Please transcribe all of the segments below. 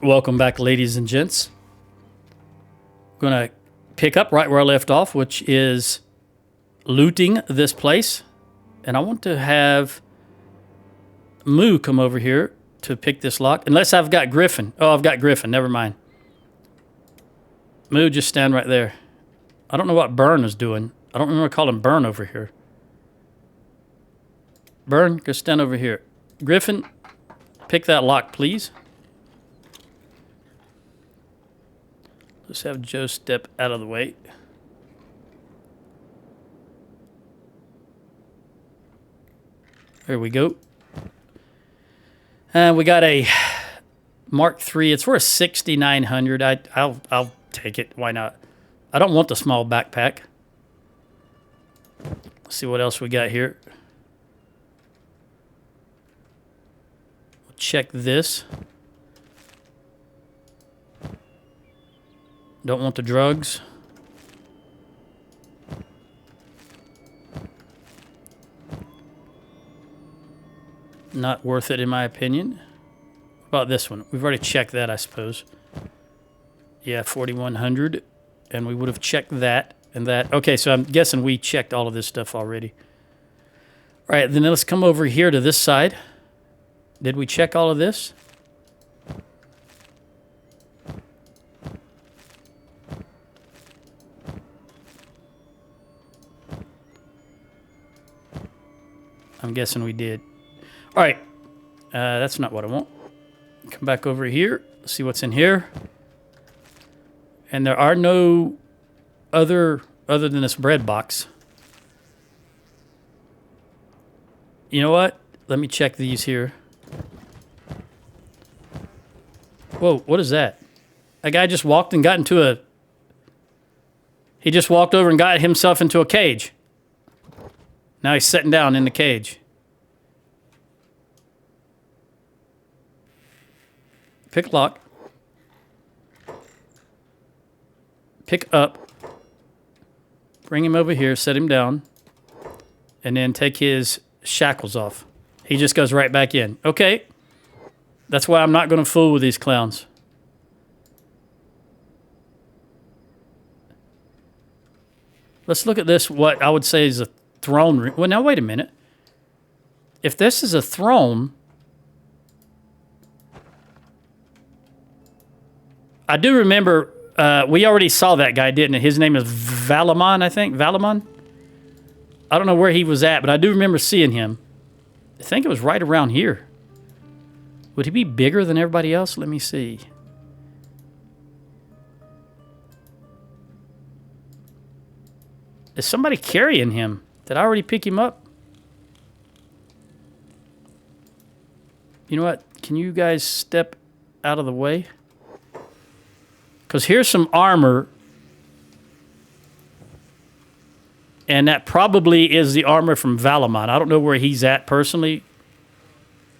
Welcome back, ladies and gents. I'm going to pick up right where I left off, which is looting this place. And I want to have Moo come over here to pick this lock. Unless I've got Griffin. Oh, I've got Griffin. Never mind. Moo, just stand right there. I don't know what Burn is doing. I don't remember calling Burn over here. Burn, go stand over here. Griffin, pick that lock, please. Let's have Joe step out of the way. There we go. And we got a Mark III. It's worth $6,900. I'll take it. Why not? I don't want the small backpack. Let's see what else we got here. We'll check this. Don't want the drugs. Not worth it in my opinion. What about this one? We've already checked that, I suppose. Yeah, 4,100. And we would have checked that and that. Okay, so I'm guessing we checked all of this stuff already. All right, then let's come over here to this side. Did we check all of this? I'm guessing we did. All right. That's not what I want. Come back over here. See what's in here. And there are no other than this bread box. You know what? Let me check these here. Whoa, what is that? A guy just walked and got into a... He just walked over and got himself into a cage. Now he's sitting down in the cage. Pick lock. Pick up. Bring him over here, set him down. And then take his shackles off. He just goes right back in. Okay. That's why I'm not going to fool with these clowns. Let's look at this, what I would say is a throne room. Well, now, wait a minute. If this is a throne, I do remember we already saw that guy, didn't it? His name is Valamon, I think. Valamon? I don't know where he was at, but I do remember seeing him. I think it was right around here. Would he be bigger than everybody else? Let me see. Is somebody carrying him? Did I already pick him up? You know what? Can you guys step out of the way? Because here's some armor. And that probably is the armor from Valamon. I don't know where he's at personally.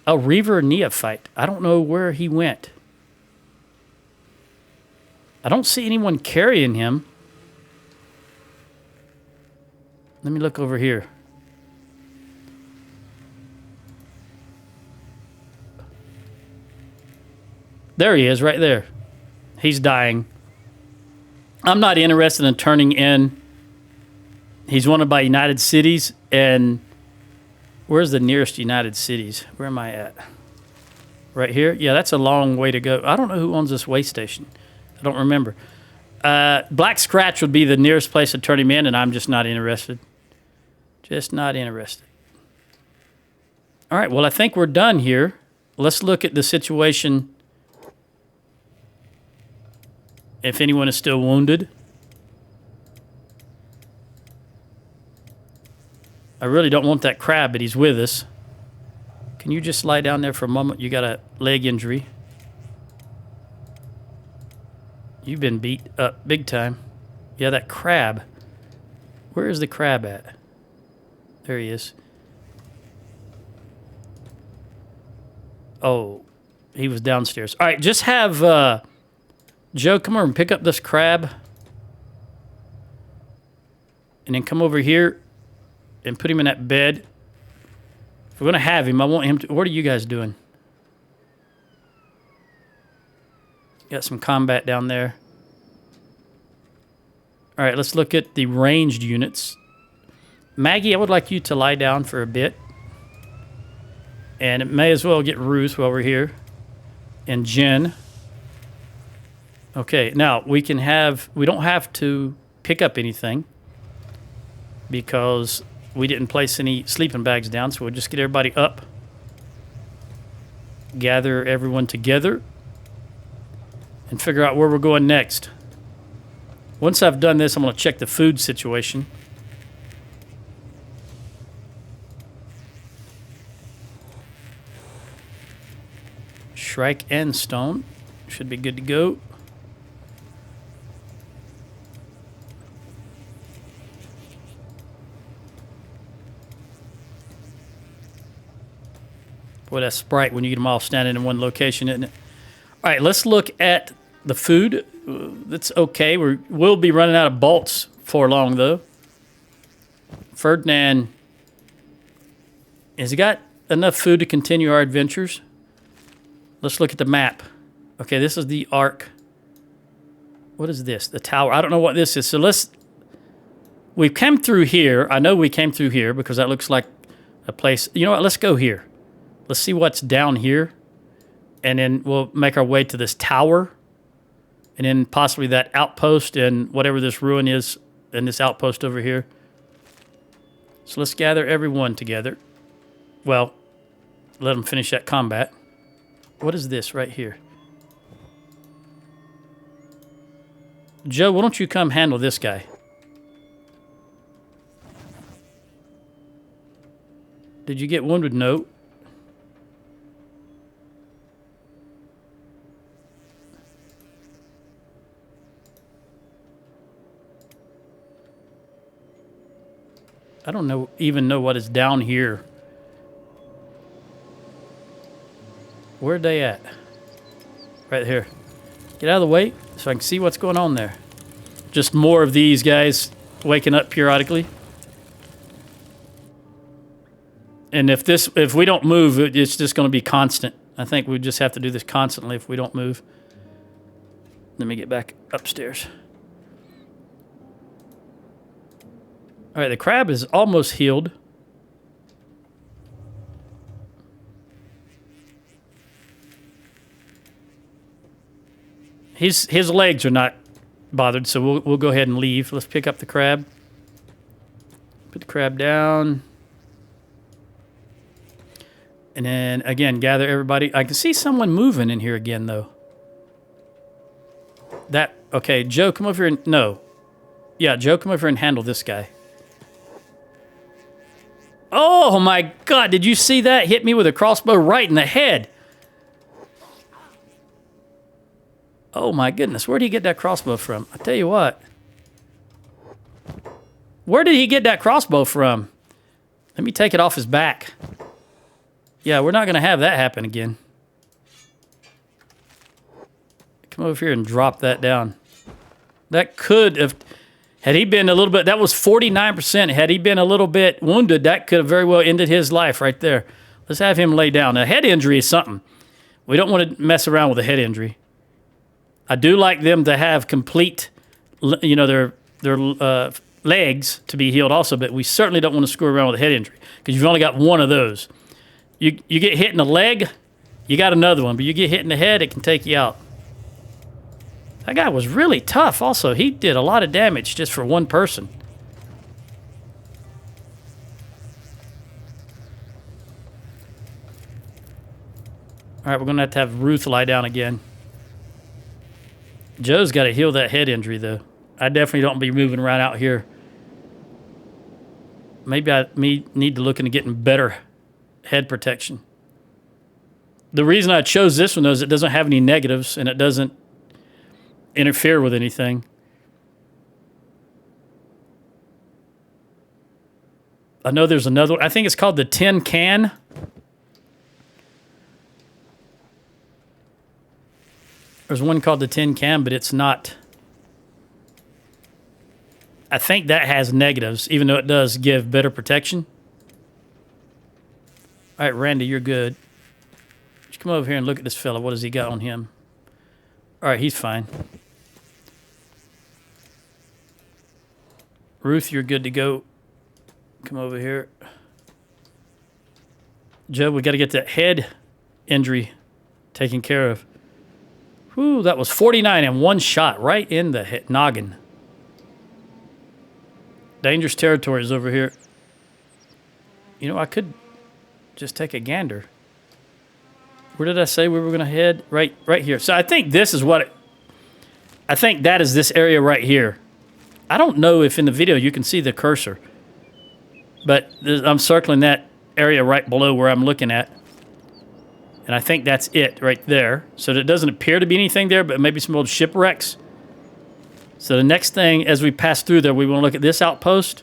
Oh, Reaver Neophyte. I don't know where he went. I don't see anyone carrying him. Let me look over here. There he is, right there. He's dying. I'm not interested in turning in. He's wanted by United Cities, and where's the nearest United Cities? Where am I at? Right here? Yeah, that's a long way to go. I don't know who owns this way station. I don't remember. Black Scratch would be the nearest place to turn him in, and I'm just not interested. Just not interested. All right, well, I think we're done here. Let's look at the situation. If anyone is still wounded. I really don't want that crab, but he's with us. Can you just lie down there for a moment? You got a leg injury. You've been beat up big time. Yeah, that crab. Where is the crab at? There he is. Oh, he was downstairs. All right, just have Joe come over and pick up this crab. And then come over here and put him in that bed. If we're going to have him, I want him to... What are you guys doing? Got some combat down there. All right, let's look at the ranged units. Maggie, I would like you to lie down for a bit. And it may as well get Ruth while we're here. And Jen. Okay, now we don't have to pick up anything because we didn't place any sleeping bags down, so we'll just get everybody up. Gather everyone together and figure out where we're going next. Once I've done this, I'm going to check the food situation. Shrike and stone should be good to go. Boy, that's Sprite when you get them all standing in one location, isn't it? All right, let's look at the food. That's okay. We'll be running out of bolts for long, though. Ferdinand, has he got enough food to continue our adventures? Let's look at the map. Okay, this is the Ark. What is this? The tower. I don't know what this is. So we came through here. I know we came through here because that looks like a place. You know what? Let's go here. Let's see what's down here. And then we'll make our way to this tower. And then possibly that outpost and whatever this ruin is and this outpost over here. So let's gather everyone together. Well, let them finish that combat. What is this right here? Joe, why don't you come handle this guy? Did you get wounded? No. I don't even know what is down here. Where are they at? Right here. Get out of the way so I can see what's going on there. Just more of these guys waking up periodically. And if we don't move, it's just going to be constant. I think we just have to do this constantly if we don't move. Let me get back upstairs. All right, the crab is almost healed. His legs are not bothered, so we'll go ahead and leave. Let's pick up the crab. Put the crab down. And then, again, gather everybody. I can see someone moving in here again, though. Okay, Joe, come over here and... No. Yeah, Joe, come over here and handle this guy. Oh, my God. Did you see that? Hit me with a crossbow right in the head. Oh, my goodness. Where did he get that crossbow from? I tell you what. Where did he get that crossbow from? Let me take it off his back. Yeah, we're not going to have that happen again. Come over here and drop that down. That could have... Had he been a little bit... That was 49%. Had he been a little bit wounded, that could have very well ended his life right there. Let's have him lay down. A head injury is something. We don't want to mess around with a head injury. I do like them to have complete, their legs to be healed also, but we certainly don't want to screw around with a head injury because you've only got one of those. You get hit in the leg, you got another one, but you get hit in the head, it can take you out. That guy was really tough also. He did a lot of damage just for one person. All right, we're going to have Ruth lie down again. Joe's got to heal that head injury, though. I definitely don't be moving around out here. Maybe I need to look into getting better head protection. The reason I chose this one, though, is it doesn't have any negatives, and it doesn't interfere with anything. I know there's another one. I think it's called the Tin Can. There's one called the Tin Can, but it's not. I think that has negatives, even though it does give better protection. All right, Randy, you're good. Just come over here and look at this fella. What has he got on him? All right, he's fine. Ruth, you're good to go. Come over here. Joe, we got to get that head injury taken care of. Whew, that was 49 and one shot right in the head, noggin. Dangerous territory is over here. You know, I could just take a gander. Where did I say we were going to head? Right here. So I think this is what... I think that is this area right here. I don't know if in the video you can see the cursor. But I'm circling that area right below where I'm looking at. And I think that's it right there. So it doesn't appear to be anything there, but maybe some old shipwrecks. So the next thing, as we pass through there, we want to look at this outpost.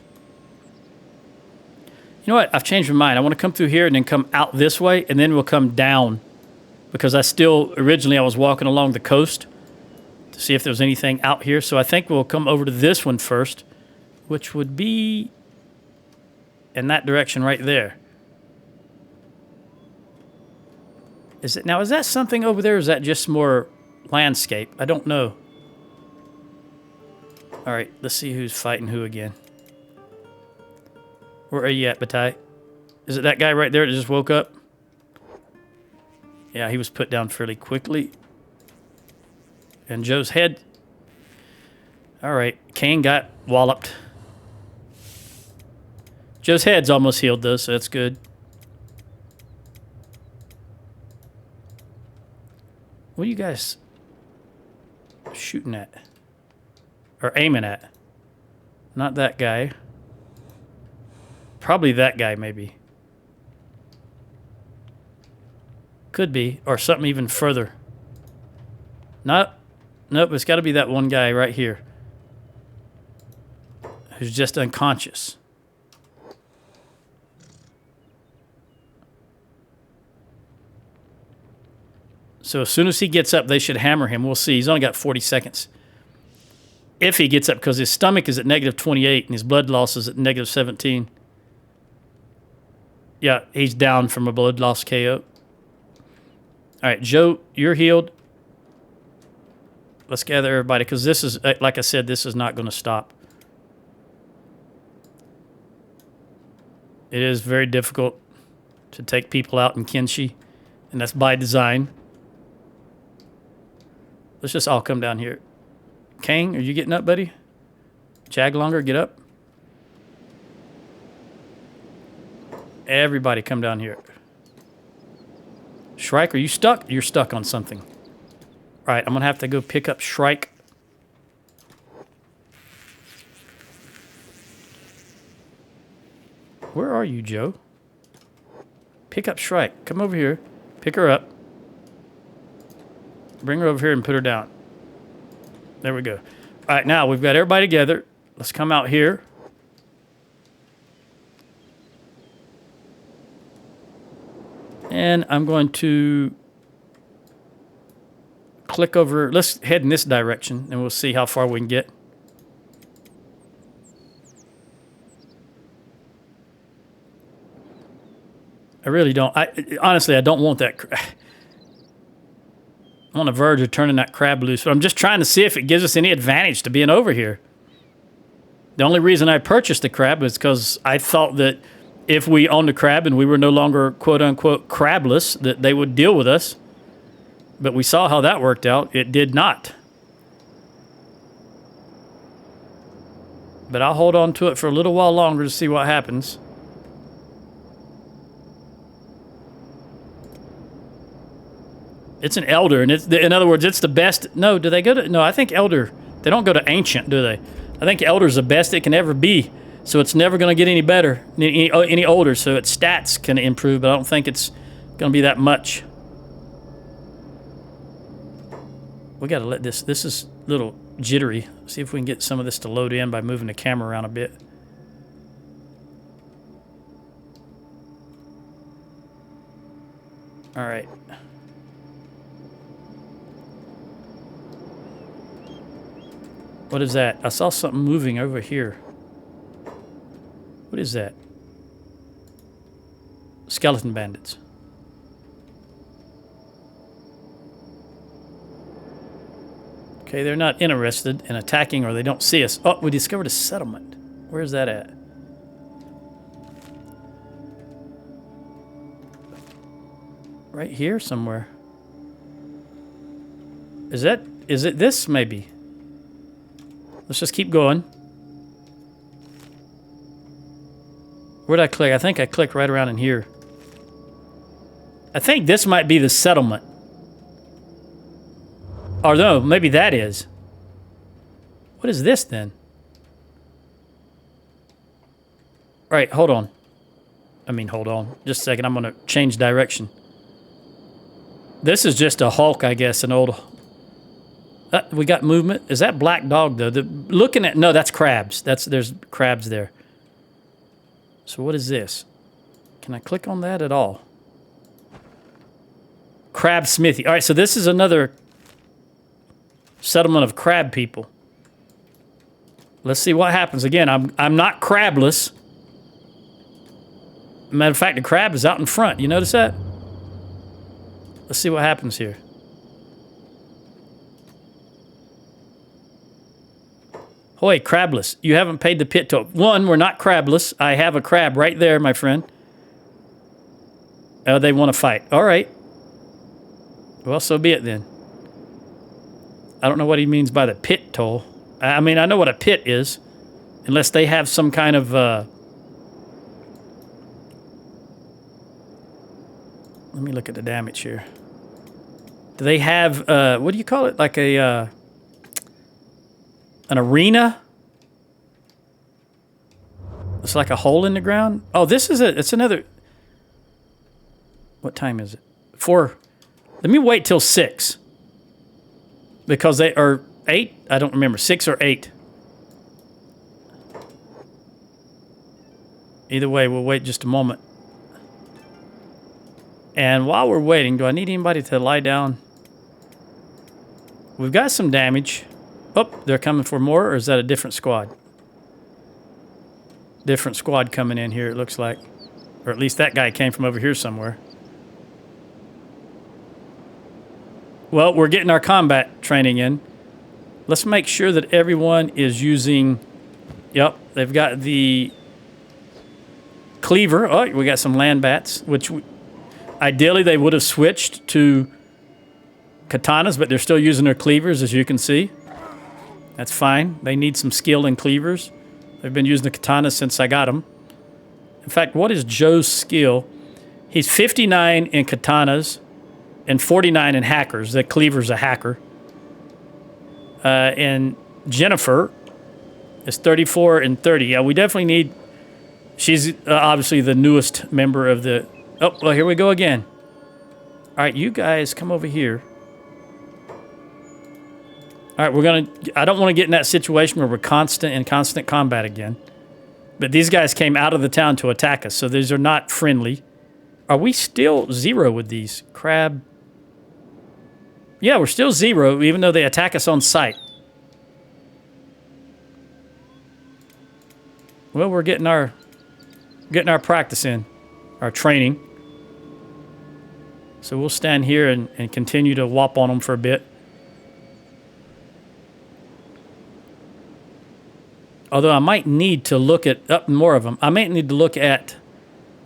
You know what? I've changed my mind. I want to come through here and then come out this way, and then we'll come down. Because originally I was walking along the coast to see if there was anything out here. So I think we'll come over to this one first, which would be in that direction right there. Is that something over there, or is that just more landscape? I don't know. All right, let's see who's fighting who again. Where are you at, Bataille? Is it that guy right there that just woke up? Yeah, he was put down fairly quickly. And Joe's head. All right, Kane got walloped. Joe's head's almost healed, though, so that's good. What are you guys shooting at? Or aiming at? Not that guy. Probably that guy, maybe. Could be. Or something even further. Nope, it's got to be that one guy right here. Who's just unconscious. So as soon as he gets up, they should hammer him. We'll see. He's only got 40 seconds. If he gets up, because his stomach is at negative 28 and his blood loss is at negative 17. Yeah, he's down from a blood loss KO. All right, Joe, you're healed. Let's gather everybody, because this is, like I said, this is not going to stop. It is very difficult to take people out in Kenshi, and that's by design. Let's just all come down here. Kang, are you getting up, buddy? Jaglonger, get up. Everybody come down here. Shrike, are you stuck? You're stuck on something. All right, I'm going to have to go pick up Shrike. Where are you, Joe? Pick up Shrike. Come over here. Pick her up. Bring her over here and put her down. There we go. All right, now we've got everybody together. Let's come out here. And I'm going to click over. Let's head in this direction, and we'll see how far we can get. I really don't. Honestly, I don't want that. I'm on the verge of turning that crab loose, but I'm just trying to see if it gives us any advantage to being over here. The only reason I purchased the crab is because I thought that if we owned a crab and we were no longer quote-unquote crabless, that they would deal with us. But we saw how that worked out. It did not. But I'll hold on to it for a little while longer to see what happens. It's an elder, and in other words, it's the best. No, do they go to? No, I think elder. They don't go to ancient, do they? I think elder's the best it can ever be. So it's never going to get any better, any older. So its stats can improve, but I don't think it's going to be that much. We got to let this. This is a little jittery. See if we can get some of this to load in by moving the camera around a bit. All right. What is that? I saw something moving over here. What is that? Skeleton bandits. Okay, they're not interested in attacking, or they don't see us. Oh, we discovered a settlement. Where's that at? Right here somewhere. Is it this maybe? Let's just keep going. Where'd I click? I think I clicked right around in here. I think this might be the settlement. Or no, maybe that is. What is this then? Right, hold on. Hold on. Just a second, I'm gonna change direction. This is just a hulk, I guess, an old... we got movement. Is that black dog, though? Looking at... No, that's crabs. There's crabs there. So what is this? Can I click on that at all? Crab Smithy. All right, so this is another settlement of crab people. Let's see what happens. Again, I'm not crabless. Matter of fact, the crab is out in front. You notice that? Let's see what happens here. Hoy, crabless. You haven't paid the pit toll. One, we're not crabless. I have a crab right there, my friend. Oh, they want to fight. All right. Well, so be it then. I don't know what he means by the pit toll. I know what a pit is. Unless they have some kind of... Let me look at the damage here. Do they have... what do you call it? Like a... an arena? It's like a hole in the ground? Oh, this is it. It's another... What time is it? 4... Let me wait till 6. Because they are 8? I don't remember. 6 or 8. Either way, we'll wait just a moment. And while we're waiting, do I need anybody to lie down? We've got some damage. Oh, they're coming for more, or is that a different squad? Different squad coming in here, it looks like. Or at least that guy came from over here somewhere. Well, we're getting our combat training in. Let's make sure that everyone is using... Yep, they've got the cleaver. Oh, we got some land bats, which ideally they would have switched to katanas, but they're still using their cleavers, as you can see. That's fine. They need some skill in cleavers. They've been using the katanas since I got them. In fact, what is Joe's skill? He's 59 in katanas and 49 in hackers. That cleaver's a hacker. And Jennifer is 34 and 30. Yeah, we definitely need... She's obviously the newest member of the... Oh, well, here we go again. All right, you guys come over here. All right, we're going to... I don't want to get in that situation where we're in constant combat again. But these guys came out of the town to attack us, so these are not friendly. Are we still 0 with these? Crab... Yeah, we're still 0, even though they attack us on sight. Well, we're getting our practice in, our training. So we'll stand here and continue to whop on them for a bit. Although I might need to look at up more of them. I might need to look at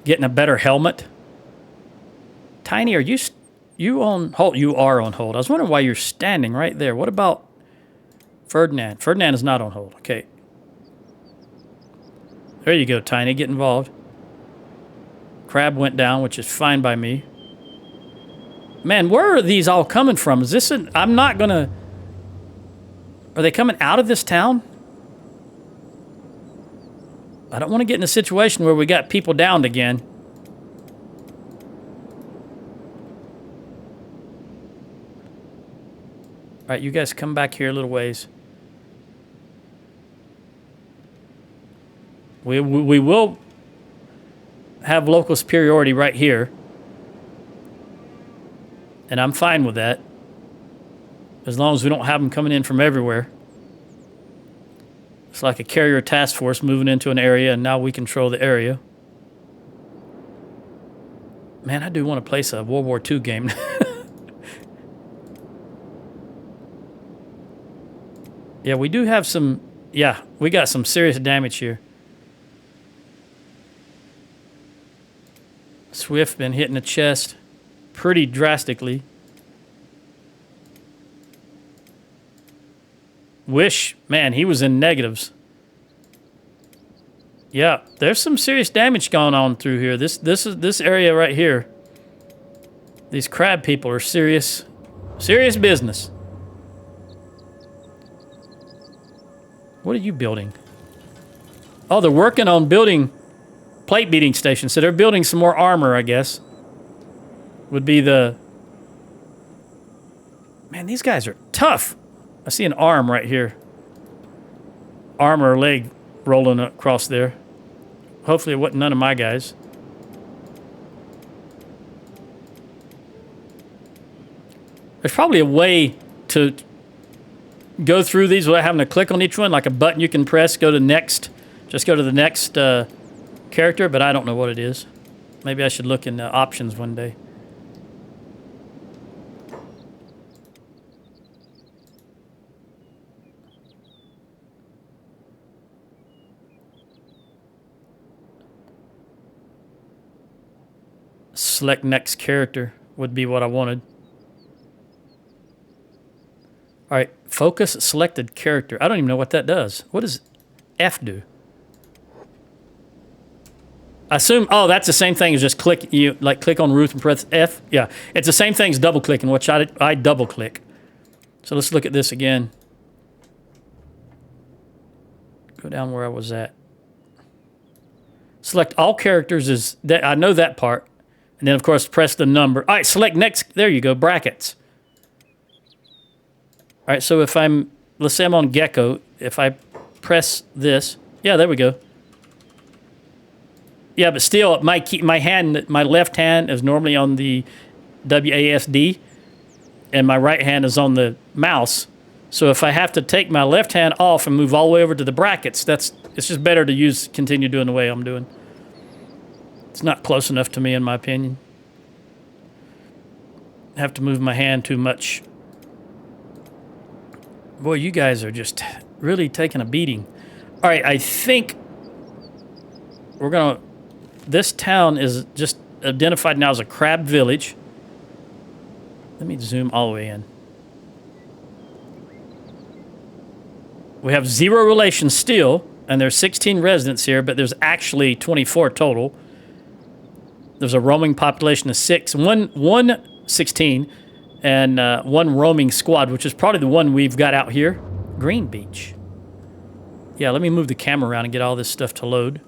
getting a better helmet. Tiny, are you on hold? You are on hold. I was wondering why you're standing right there. What about Ferdinand? Ferdinand is not on hold. Okay. There you go, Tiny. Get involved. Crab went down, which is fine by me. Man, where are these all coming from? Is this an... I'm not going to... Are they coming out of this town? I don't want to get in a situation where we got people downed again. All right, you guys come back here a little ways. We will have local superiority right here. And I'm fine with that. As long as we don't have them coming in from everywhere. It's like a carrier task force moving into an area, and now we control the area. Man, I do want to play a World War II game. Yeah, we do have some... Yeah, we got some serious damage here. Swift been hitting the chest pretty drastically. Wish, man, he was in negatives. Yeah, there's some serious damage going on through here. This area right here. These crab people are serious business. What are you building? Oh, they're working on building plate beating stations. So they're building some more armor, I guess. Would be the... Man, these guys are tough. I see an arm right here. Arm or leg rolling across there. Hopefully it wasn't none of my guys. There's probably a way to go through these without having to click on each one, like a button you can press, go to next, just go to the next character, but I don't know what it is. Maybe I should look in the options one day. Select next character would be what I wanted. All right, focus selected character. I don't even know what that does. What does F do? I assume, oh, that's the same thing as just click, you like click on Ruth and press F. Yeah, it's the same thing as double clicking, which I double click. So let's look at this again. Go down where I was at. Select all characters is that I know that part. And then of course press the number. All right, select next. There you go, brackets. All right, so if let's say I'm on Gecko. If I press this, yeah, there we go. Yeah, but still, my left hand is normally on the WASD, and my right hand is on the mouse. So if I have to take my left hand off and move all the way over to the brackets, it's just better to continue doing the way I'm doing. It's not close enough to me, in my opinion. I have to move my hand too much. Boy, you guys are just really taking a beating. All right, I think we're going to... This town is just identified now as a crab village. Let me zoom all the way in. We have 0 relations still, and there's 16 residents here, but there's actually 24 total. There's a roaming population of 6, one 16, and one roaming squad, which is probably the one we've got out here. Green Beach. Yeah, let me move the camera around and get all this stuff to load.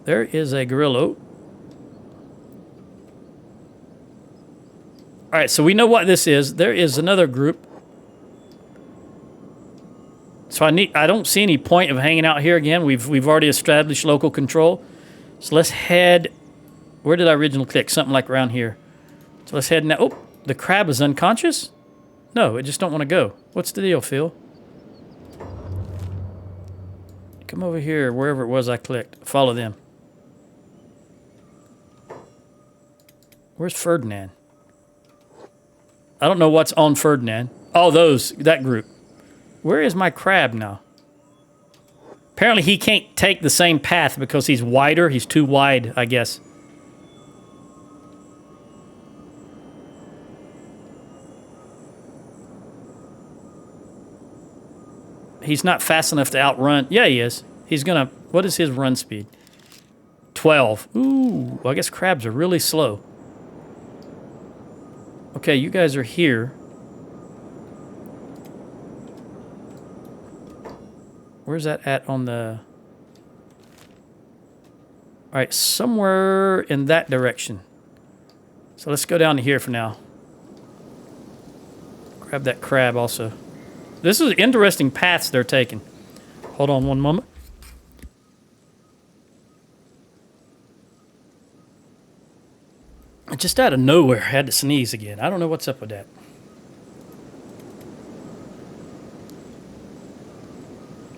There is a gorilla. All right, so we know what this is. There is another group. So I don't see any point of hanging out here again. We've already established local control. So let's head... Where did I originally click? Something like around here. So let's head now. Oh, the crab is unconscious? No, it just don't want to go. What's the deal, Phil? Come over here, wherever it was I clicked. Follow them. Where's Ferdinand? I don't know what's on Ferdinand. Oh, that group. Where is my crab now? Apparently he can't take the same path because he's wider. He's too wide, I guess. He's not fast enough to outrun. Yeah, he is. He's gonna... What is his run speed? 12. Ooh, well, I guess crabs are really slow. Okay, you guys are here. Where's that at on the... All right, somewhere in that direction. So let's go down to here for now. Grab that crab also. This is interesting paths they're taking. Hold on one moment. Just out of nowhere, I had to sneeze again. I don't know what's up with that.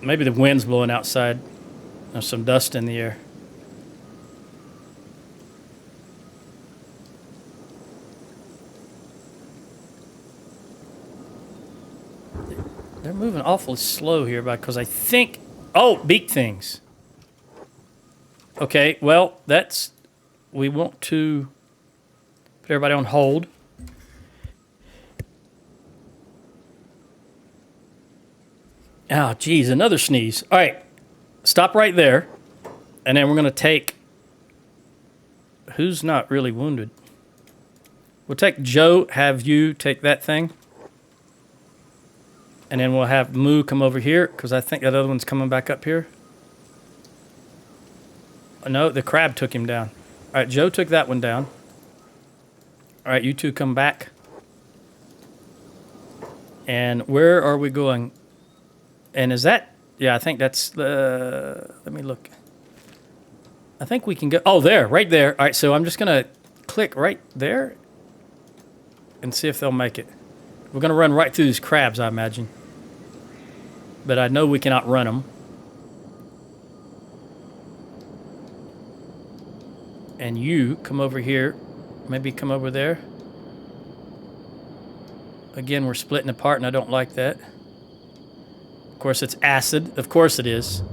Maybe the wind's blowing outside. There's some dust in the air. They're moving awfully slow here because I think... Oh, beak things. Okay, well, that's... We want to put everybody on hold. Oh, geez, another sneeze. All right, stop right there. And then we're going to take... Who's not really wounded? We'll take Joe, have you take that thing. And then we'll have Moo come over here, because I think that other one's coming back up here. Oh, no, the crab took him down. All right, Joe took that one down. All right, you two come back. And where are we going? And is that... Yeah, I think that's the... Let me look. I think we can go... Oh, there, right there. All right, so I'm just going to click right there and see if they'll make it. We're going to run right through these crabs, I imagine. But I know we cannot run them. And you come over here. Maybe come over there. Again, we're splitting apart, and I don't like that. Of course, it's acid. Of course it is.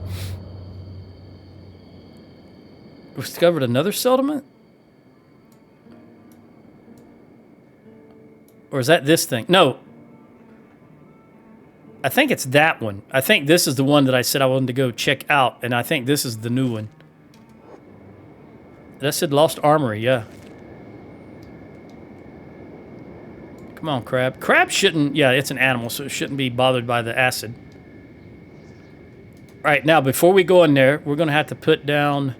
We discovered another settlement? Or is that this thing? No. I think it's that one. I think this is the one that I said I wanted to go check out, and I think this is the new one. That said Lost Armory, yeah. Come on, crab. Crab shouldn't... Yeah, it's an animal, so it shouldn't be bothered by the acid. All right, now, before we go in there, we're going to have to put down...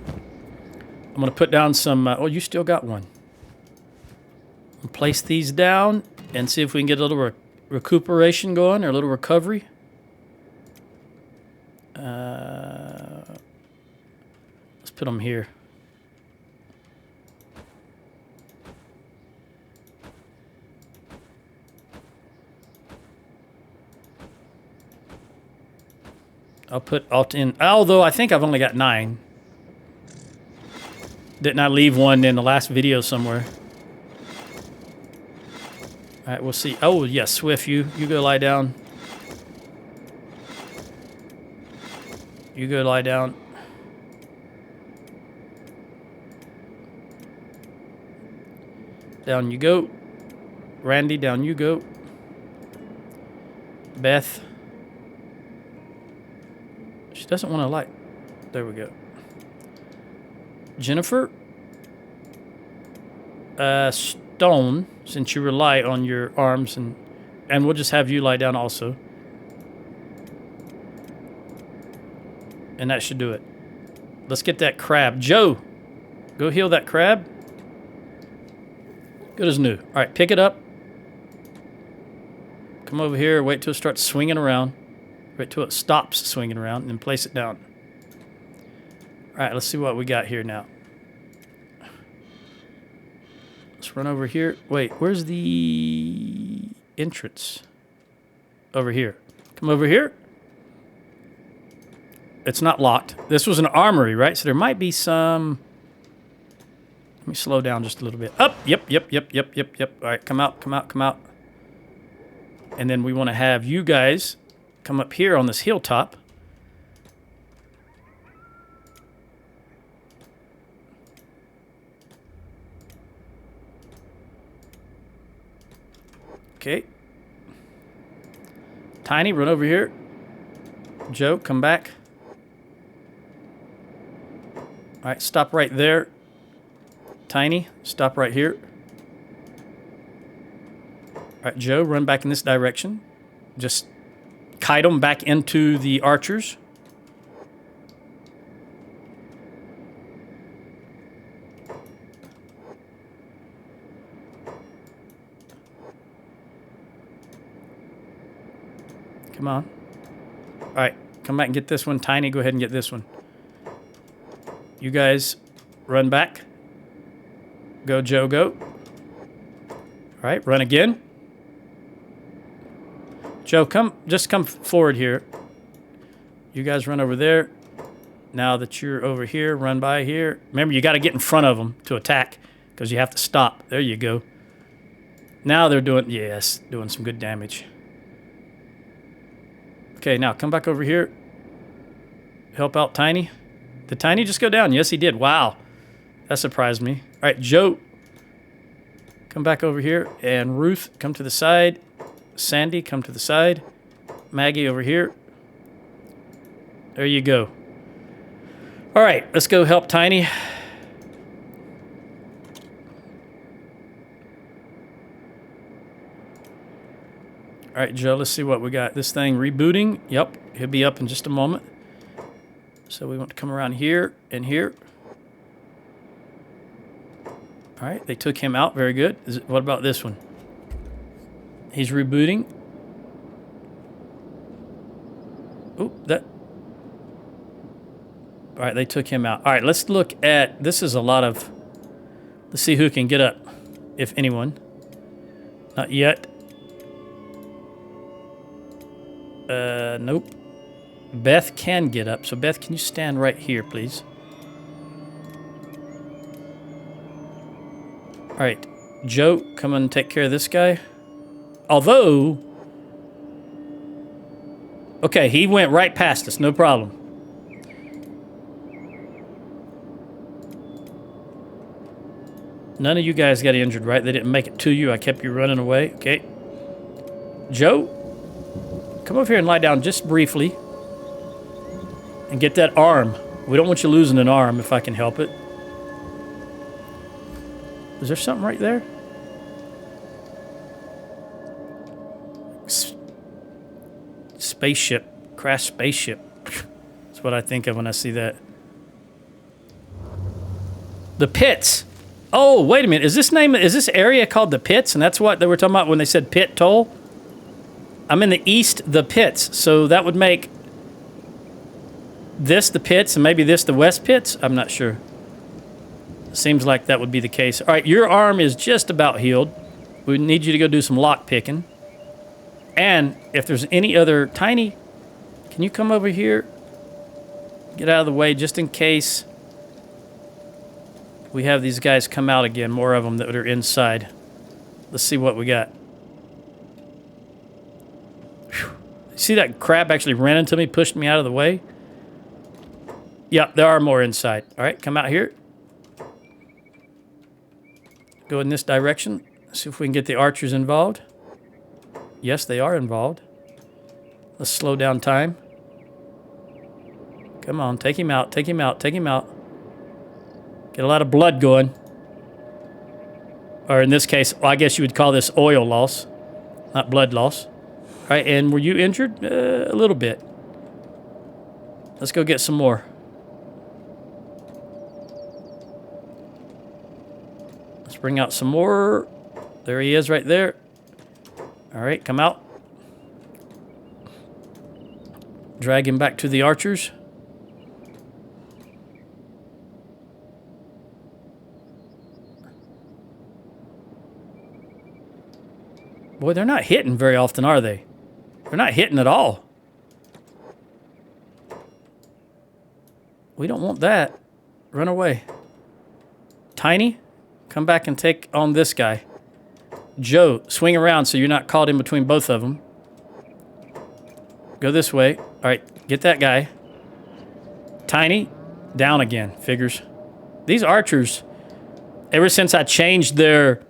I'm going to put down some... oh, you still got one. We'll place these down and see if we can get a little recuperation going, or a little recovery. Let's put them here. I'll put alt in, although I think I've only got 9. Didn't I leave one in the last video somewhere? All right, we'll see. Oh, yes, Swift, you go lie down. You go lie down. Down you go. Randy, down you go. Beth. She doesn't want to light. There we go. Jennifer. Stone, since you rely on your arms, and we'll just have you lie down also. And that should do it. Let's get that crab. Joe, go heal that crab. Good as new. All right, pick it up. Come over here. Wait till it starts swinging around. Wait till it stops swinging around, and then place it down. All right, let's see what we got here now. Let's run over here. Wait, where's the entrance? Over here. Come over here. It's not locked. This was an armory, right? So there might be some... Let me slow down just a little bit. Up! Yep. All right, come out. And then we want to have you guys come up here on this hilltop. Okay. Tiny, run over here. Joe, come back. All right, stop right there. Tiny, stop right here. All right, Joe, run back in this direction. Just kite them back into the archers. Come on. All right, come back and get this one. Tiny, go ahead and get this one. You guys run back. Go, Joe, go. All right, run again. Joe, just come forward here. You guys run over there. Now that you're over here, run by here. Remember, you got to get in front of them to attack because you have to stop. There you go. Now they're doing, yes, doing some good damage. Okay, now come back over here. Help out Tiny. Did Tiny just go down? Yes, he did. Wow. That surprised me. All right, Joe. Come back over here. And Ruth, come to the side. Sandy, come to the side. Maggie over here. There you go. All right, let's go help Tiny. All right, Joe, let's see what we got. This thing rebooting. Yep, he'll be up in just a moment. So we want to come around here and here. All right, they took him out. Very good. What about this one? He's rebooting. Oop, that. All right, they took him out. All right, let's look at, this is a lot of, let's see who can get up, if anyone. Not yet. Nope. Beth can get up. So Beth, can you stand right here, please? All right, Joe, come and take care of this guy. Although, okay, he went right past us, no problem. None of you guys got injured, right? They didn't make it to you. I kept you running away. Okay. Joe, come over here and lie down just briefly. And get that arm. We don't want you losing an arm if I can help it. Is there something right there? Spaceship. Crashed spaceship. That's what I think of when I see that. The pits. Oh, wait a minute. Is this area called the pits? And that's what they were talking about when they said pit toll? I'm in the east, the pits. So that would make this the pits and maybe this the west pits? I'm not sure. Seems like that would be the case. All right, your arm is just about healed. We need you to go do some lock picking. And if there's any other Tiny, can you come over here? Get out of the way just in case we have these guys come out again, more of them that are inside. Let's see what we got. Whew. See that crab actually ran into me, pushed me out of the way? Yeah, there are more inside. All right, come out here. Go in this direction. See if we can get the archers involved. Yes, they are involved. Let's slow down time. Come on, take him out, take him out, take him out. Get a lot of blood going. Or in this case, well, I guess you would call this oil loss, not blood loss. All right, and were you injured? A little bit. Let's go get some more. Let's bring out some more. There he is right there. All right, come out. Drag him back to the archers. Boy, they're not hitting very often, are they? They're not hitting at all. We don't want that. Run away. Tiny, come back and take on this guy. Joe, swing around so you're not caught in between both of them. Go this way. All right, get that guy. Tiny, down again. Figures. These archers, ever since I changed their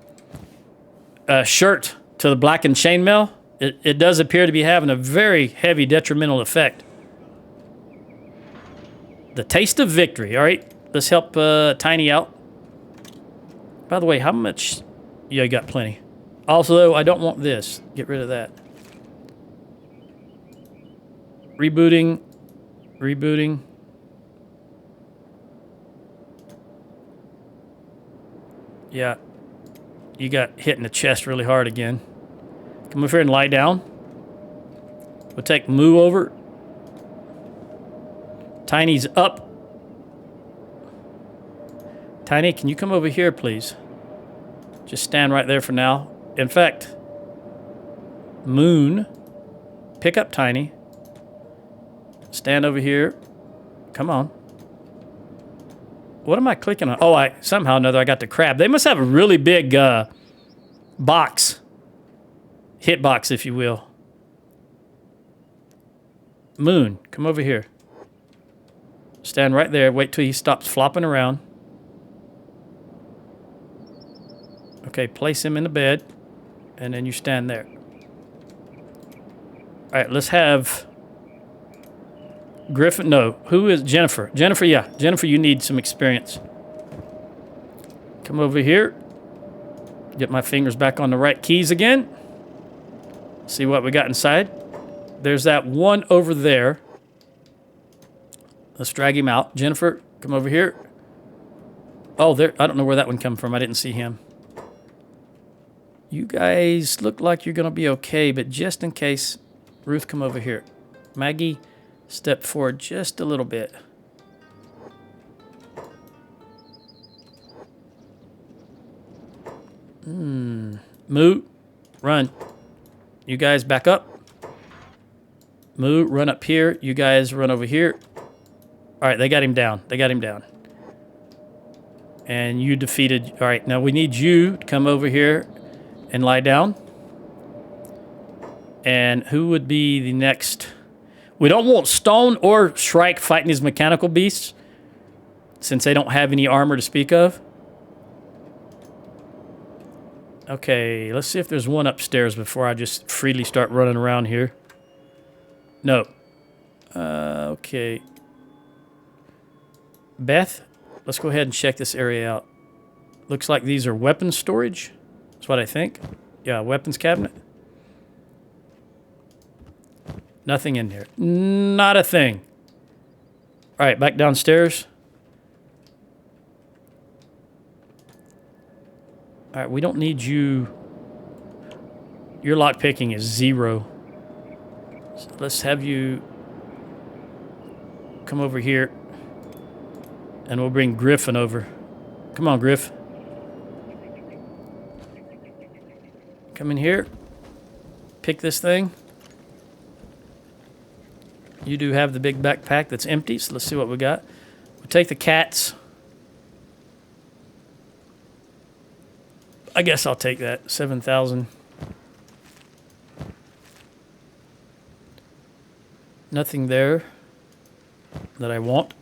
shirt to the blackened chainmail, it does appear to be having a very heavy detrimental effect. The taste of victory. All right, let's help Tiny out. By the way, how much? Yeah, you got plenty. Also, I don't want this. Get rid of that. Rebooting. Rebooting. Yeah. You got hit in the chest really hard again. Come over here and lie down. We'll take Moo over. Tiny's up. Tiny, can you come over here, please? Just stand right there for now. In fact, Moon, pick up Tiny. Stand over here. Come on. What am I clicking on? Oh, somehow or another I got the crab. They must have a really big box. Hit box, if you will. Moon, come over here. Stand right there. Wait till he stops flopping around. Okay, place him in the bed. And then you stand there. All right, let's have Griffin. No, who is Jennifer? Jennifer, yeah. Jennifer, you need some experience. Come over here. Get my fingers back on the right keys again. See what we got inside. There's that one over there. Let's drag him out. Jennifer, come over here. Oh, there. I don't know where that one come from. I didn't see him. You guys look like you're going to be okay, but just in case, Ruth, come over here. Maggie, step forward just a little bit. Moo, run. You guys back up. Moo, run up here. You guys run over here. All right, they got him down. They got him down. And you defeated... All right, now we need you to come over here and lie down. And who would be the next... We don't want Stone or Shrike fighting these mechanical beasts, since they don't have any armor to speak of. Okay, let's see if there's one upstairs before I just freely start running around here. No. Okay. Beth, let's go ahead and check this area out. Looks like these are weapons storage. That's what I think. Yeah, weapons cabinet. Nothing in here. Not a thing. All right, back downstairs. All right, we don't need you. Your lock picking is 0. So let's have you come over here. And we'll bring Griffin over. Come on, Griff. Come in here. Pick this thing. You do have the big backpack that's empty, so let's see what we got. We'll take the cats. I guess I'll take that. 7,000. Nothing there that I want.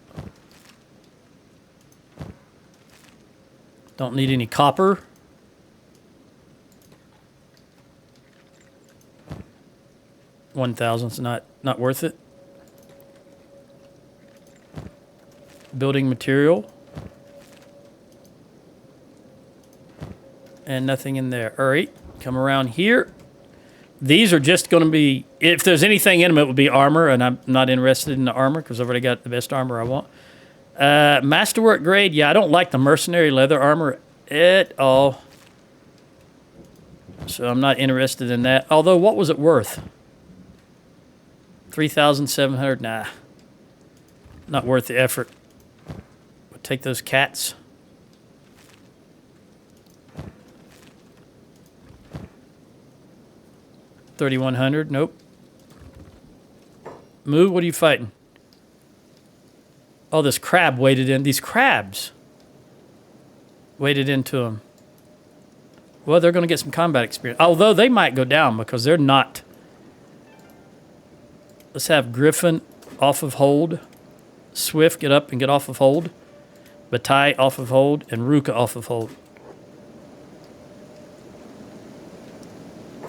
Don't need any copper. $1,000's not worth it. Building material. And nothing in there. All right, come around here. These are just going to be, if there's anything in them, it would be armor, and I'm not interested in the armor because I've already got the best armor I want. Masterwork grade, yeah, I don't like the mercenary leather armor at all. So I'm not interested in that. Although, what was it worth? 3,700, nah. Not worth the effort. We'll take those cats. $3,100, nope. Moo, what are you fighting? Oh, this crab waded in. These crabs waded into them. Well, they're going to get some combat experience. Although they might go down because they're not. Let's have Griffin off of hold. Swift, get up and get off of hold. Bataille off of hold. And Ruka off of hold.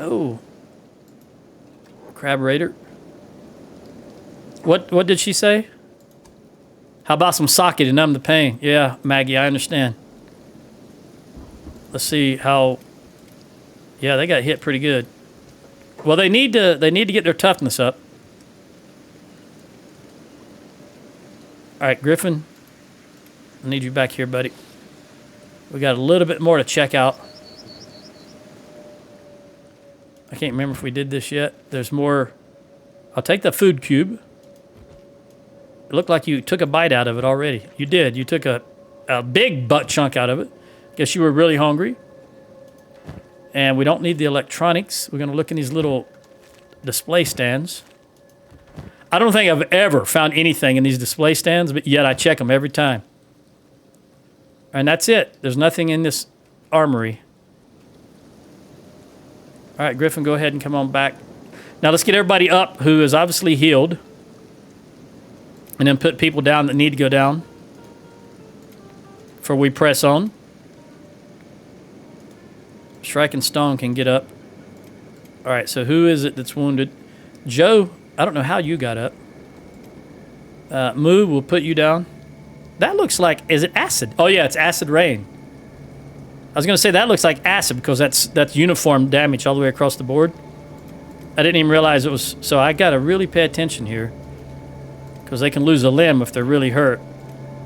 Oh. Crab Raider. What did she say? How about some sake to numb the pain? Yeah, Maggie, I understand. Let's see how... Yeah, they got hit pretty good. Well, they need to get their toughness up. All right, Griffin. I need you back here, buddy. We got a little bit more to check out. I can't remember if we did this yet. There's more. I'll take the food cube. It looked like you took a bite out of it already. You did. You took a big butt chunk out of it. Guess you were really hungry. And we don't need the electronics. We're going to look in these little display stands. I don't think I've ever found anything in these display stands, but yet I check them every time. And that's it. There's nothing in this armory. All right, Griffin, go ahead and come on back. Now let's get everybody up who is obviously healed. And then put people down that need to go down. For we press on. Shrike and Stone can get up. All right, so who is it that's wounded? Joe, I don't know how you got up. Moo will put you down. That looks like, is it acid? Oh yeah, it's acid rain. I was gonna say that looks like acid because that's uniform damage all the way across the board. I didn't even realize it was, so I gotta really pay attention here. Because they can lose a limb if they're really hurt.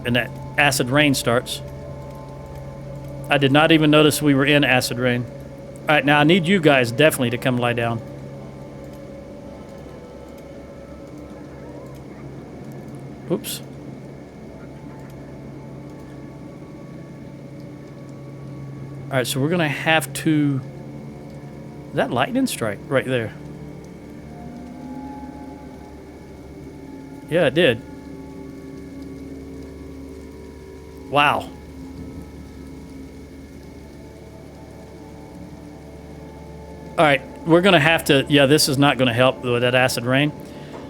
And that acid rain starts. I did not even notice we were in acid rain. Alright, now I need you guys definitely to come lie down. Oops. Alright, so we're gonna have to... Is that lightning strike right there? Yeah, it did. Wow. Alright, we're gonna have to... Yeah, this is not gonna help with that acid rain.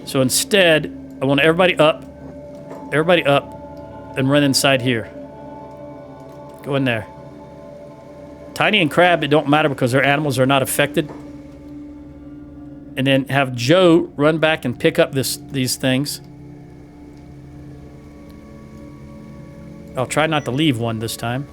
So instead, I want everybody up. Everybody up. And run inside here. Go in there. Tiny and Crab, it don't matter because their animals are not affected. And then have Joe run back and pick up these things. I'll try not to leave one this time.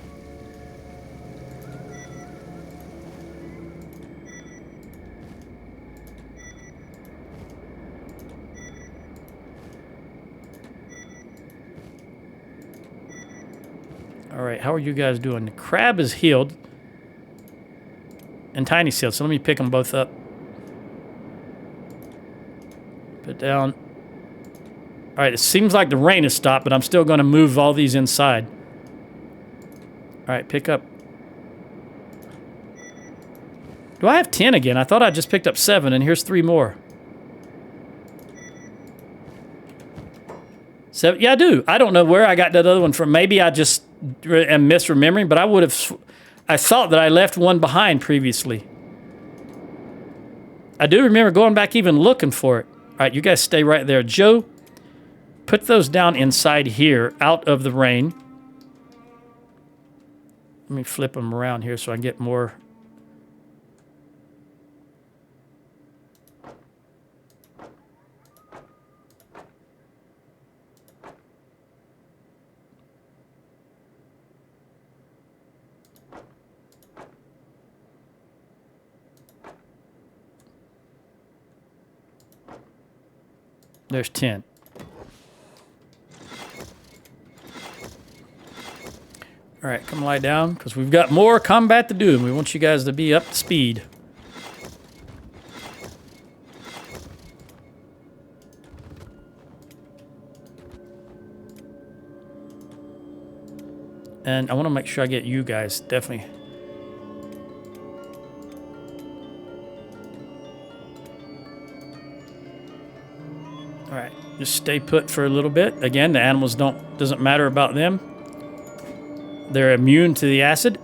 Alright, how are you guys doing? The Crab is healed. And Tiny's healed, so let me pick them both up. Put down. Alright, it seems like the rain has stopped, but I'm still going to move all these inside. Alright, pick up. Do I have 10 again? I thought I just picked up 7, and here's 3 more. 7? Yeah, I do. I don't know where I got that other one from. Maybe I just am misremembering, but I would have... I thought that I left one behind previously. I do remember going back even looking for it. Alright, you guys stay right there. Joe, put those down inside here, out of the rain. Let me flip them around here so I get more... There's 10. All right, come lie down, because we've got more combat to do, and we want you guys to be up to speed. And I want to make sure I get you guys, definitely. Alright, just stay put for a little bit. Again, the animals doesn't matter about them. They're immune to the acid.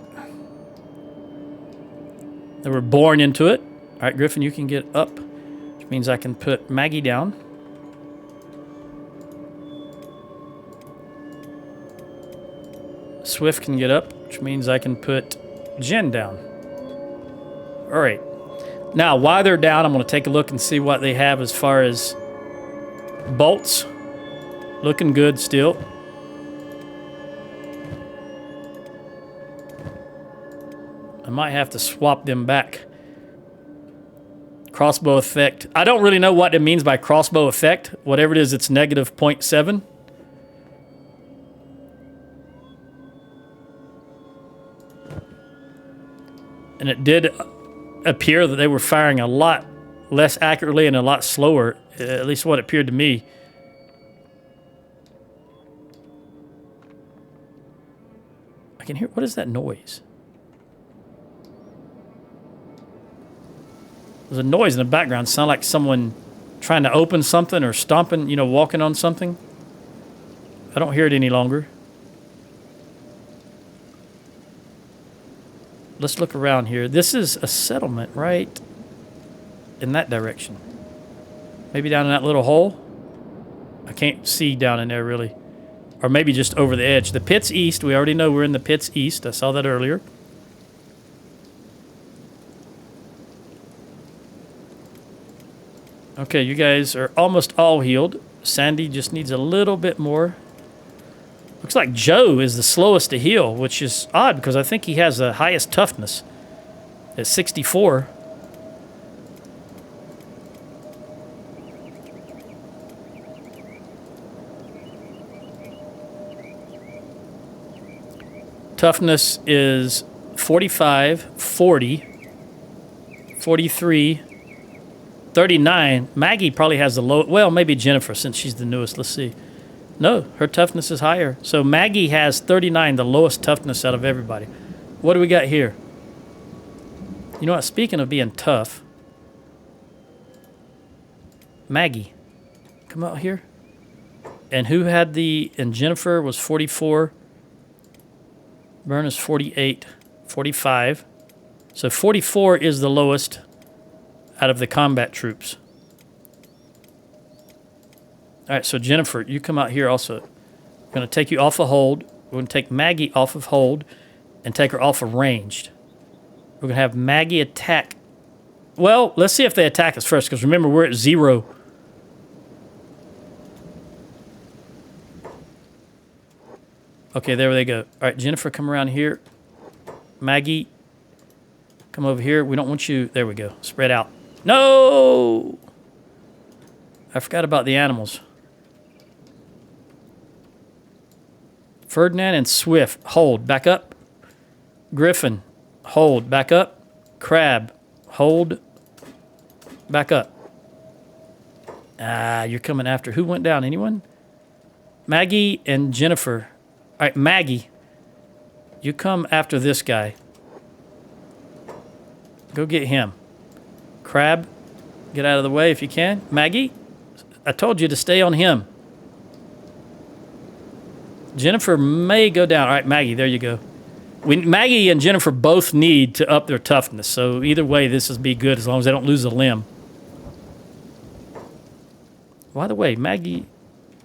They were born into it. Alright, Griffin, you can get up, which means I can put Maggie down. Swift can get up, which means I can put Jen down. Alright. Now, while they're down, I'm going to take a look and see what they have as far as bolts. Looking good still. I might have to swap them back. Crossbow effect. I don't really know what it means by crossbow effect. Whatever it is, it's negative 0.7. And it did appear that they were firing a lot less accurately and a lot slower, at least what appeared to me. I can hear, what is that noise? There's a noise in the background. Sound like someone trying to open something or stomping, you know, walking on something. I don't hear it any longer. Let's look around here. This is a settlement, right? In that direction. Maybe down in that little hole. I can't see down in there really. Or maybe just over the edge. The pit's east. We already know we're in the pit's east. I saw that earlier. Okay, you guys are almost all healed. Sandy just needs a little bit more. Looks like Joe is the slowest to heal, which is odd because I think he has the highest toughness at 64. Toughness is 45, 40, 43, 39. Maggie probably has the low. Well, maybe Jennifer since she's the newest. Let's see. No, her toughness is higher. So Maggie has 39, the lowest toughness out of everybody. What do we got here? You know what? Speaking of being tough, Maggie, come out here. And who had the? And Jennifer was 44. Burn is 48, 45. So 44 is the lowest out of the combat troops. All right, so Jennifer, you come out here also. I'm going to take you off of hold. We're going to take Maggie off of hold and take her off of ranged. We're going to have Maggie attack. Well, let's see if they attack us first, because remember, we're at 0. Okay, there they go. All right, Jennifer, come around here. Maggie, come over here. We don't want you. There we go. Spread out. No! I forgot about the animals. Ferdinand and Swift, hold, back up. Griffin, hold, back up. Crab, hold, back up. Ah, you're coming after. Who went down? Anyone? Maggie and Jennifer. All right, Maggie, you come after this guy. Go get him. Crab, get out of the way if you can. Maggie, I told you to stay on him. Jennifer may go down. All right, Maggie, there you go. Maggie and Jennifer both need to up their toughness, so either way, this will be good as long as they don't lose a limb. By the way, Maggie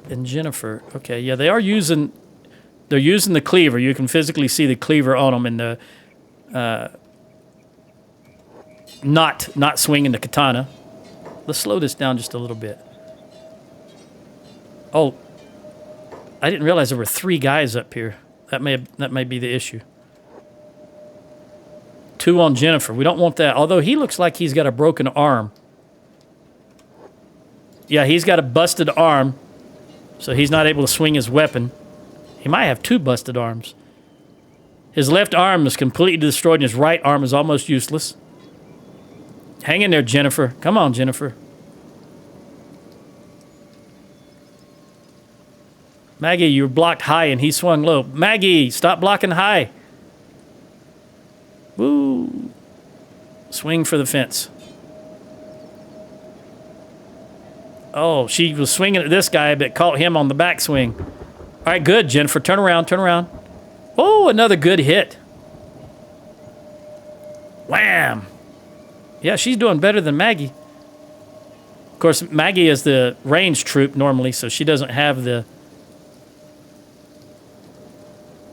and Jennifer, okay, yeah, they are using... They're using the cleaver. You can physically see the cleaver on them in the not swinging the katana. Let's slow this down just a little bit. Oh, I didn't realize there were 3 guys up here. That may be the issue. 2 on Jennifer. We don't want that. Although he looks like he's got a broken arm. Yeah, he's got a busted arm, so he's not able to swing his weapon. He might have 2 busted arms. His left arm is completely destroyed, and his right arm is almost useless. Hang in there, Jennifer. Come on, Jennifer. Maggie, you were blocked high, and he swung low. Maggie, stop blocking high. Woo. Swing for the fence. Oh, she was swinging at this guy, but caught him on the backswing. All right, good, Jennifer. Turn around, turn around. Oh, another good hit. Wham! Yeah, she's doing better than Maggie. Of course, Maggie is the ranged troop normally, so she doesn't have the...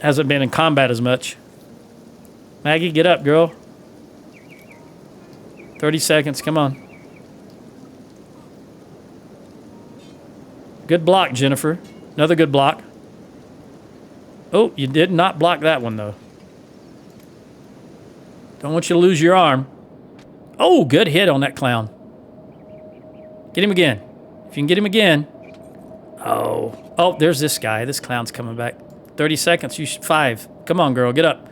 hasn't been in combat as much. Maggie, get up, girl. 30 seconds, come on. Good block, Jennifer. Another good block. Oh, you did not block that one, though. Don't want you to lose your arm. Oh, good hit on that clown. Get him again. If you can get him again. Oh. Oh, there's this guy. This clown's coming back. 30 seconds. You should 5. Come on, girl. Get up.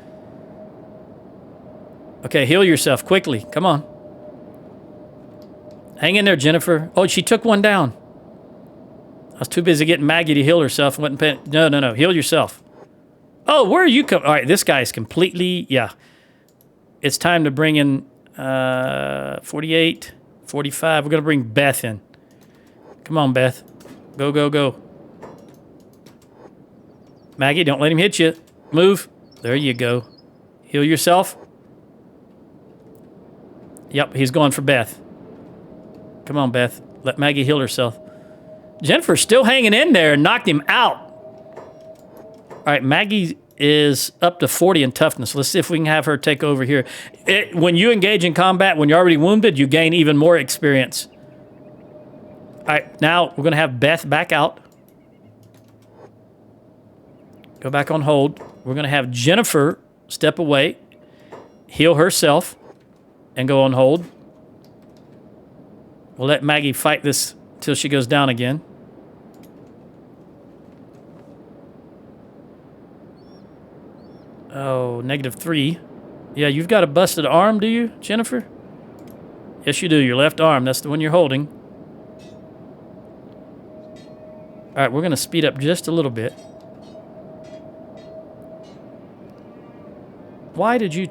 Okay, heal yourself quickly. Come on. Hang in there, Jennifer. Oh, she took one down. I was too busy getting Maggie to heal herself. Wasn't paying. No. Heal yourself. Oh, where are you coming? All right, this guy is completely... Yeah. It's time to bring in 48, 45. We're going to bring Beth in. Come on, Beth. Go, go, go. Maggie, don't let him hit you. Move. There you go. Heal yourself. Yep, he's going for Beth. Come on, Beth. Let Maggie heal herself. Jennifer's still hanging in there and knocked him out. All right, Maggie is up to 40 in toughness. Let's see if we can have her take over here. When you engage in combat, when you're already wounded, you gain even more experience. All right, now we're going to have Beth back out. Go back on hold. We're going to have Jennifer step away, heal herself, and go on hold. We'll let Maggie fight this till she goes down again. Oh, -3. Yeah, you've got a busted arm, do you, Jennifer? Yes, you do. Your left arm. That's the one you're holding. All right, we're going to speed up just a little bit. Why did you...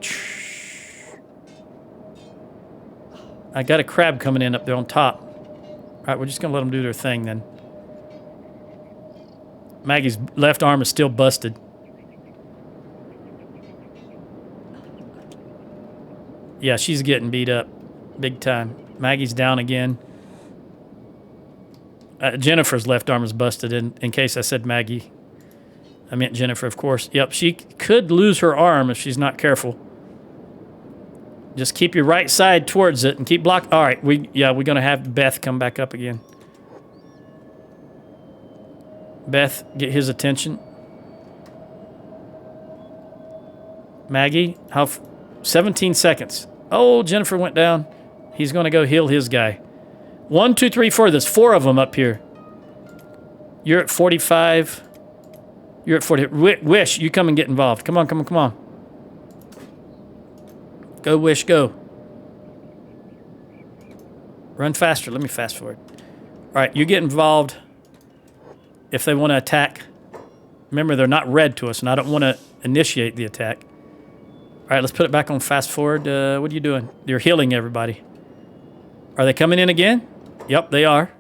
I got a crab coming in up there on top. All right, we're just going to let them do their thing then. Maggie's left arm is still busted. Yeah, she's getting beat up big time. Maggie's down again. Jennifer's left arm is busted, in case I said Maggie. I meant Jennifer, of course. Yep, she could lose her arm if she's not careful. Just keep your right side towards it and keep block. All right, we're going to have Beth come back up again. Beth, get his attention. Maggie, 17 seconds. Oh, Jennifer went down. He's going to go heal his guy. 1, 2, 3, 4. There's 4 of them up here. You're at 45. You're at 40. Wish, you come and get involved. Come on, come on, come on. Go, Wish, go. Run faster. Let me fast forward. All right, you get involved if they want to attack. Remember, they're not red to us, and I don't want to initiate the attack. All right, let's put it back on fast forward. What are you doing? You're healing everybody. Are they coming in again? Yep, they are.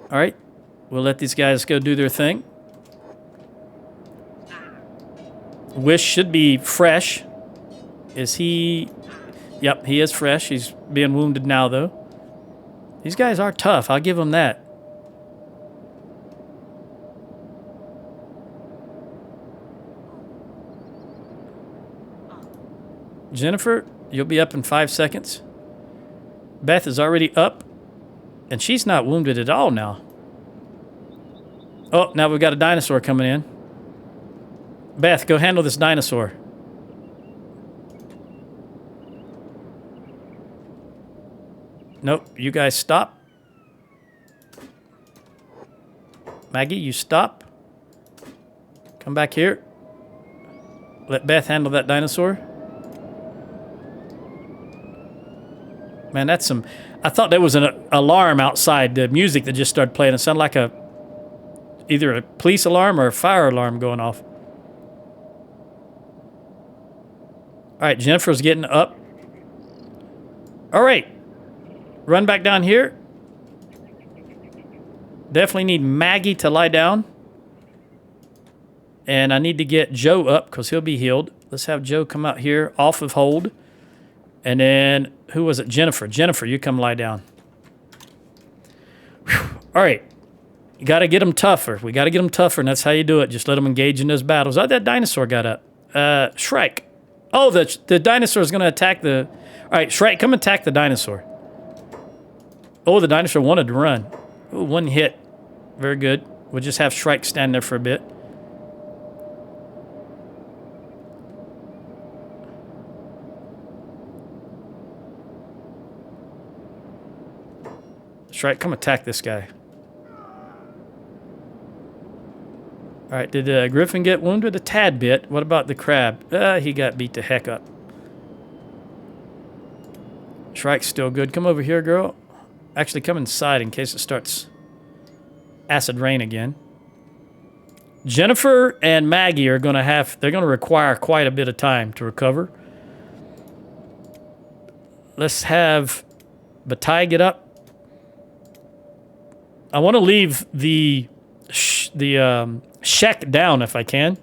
All right, we'll let these guys go do their thing. Wish should be fresh. Is he? Yep, he is fresh. He's being wounded now, though. These guys are tough. I'll give them that. Jennifer, you'll be up in 5 seconds. Beth is already up, and she's not wounded at all now. Oh, now we've got a dinosaur coming in. Beth, go handle this dinosaur. Nope, you guys stop. Maggie, you stop. Come back here. Let Beth handle that dinosaur. Man, that's some... I thought there was an alarm outside, the music that just started playing. It sounded like either a police alarm or a fire alarm going off. All right, Jennifer's getting up. All right. Run back down here. Definitely need Maggie to lie down. And I need to get Joe up because he'll be healed. Let's have Joe come out here off of hold. And then, who was it? Jennifer. Jennifer, you come lie down. Whew. All right. You got to get them tougher. We got to get them tougher, and that's how you do it. Just let them engage in those battles. Oh, that dinosaur got up. Shrike. Oh, the dinosaur is going to attack the... All right, Shrike, come attack the dinosaur. Oh, the dinosaur wanted to run. Oh, one hit. Very good. We'll just have Shrike stand there for a bit. Shrike, come attack this guy. All right, did Griffin get wounded? A tad bit. What about the crab? He got beat the heck up. Shrike's still good. Come over here, girl. Actually, come inside in case it starts acid rain again. Jennifer and Maggie are going to they're going to require quite a bit of time to recover. Let's have Bataille get up. I want to leave the shack down if I can,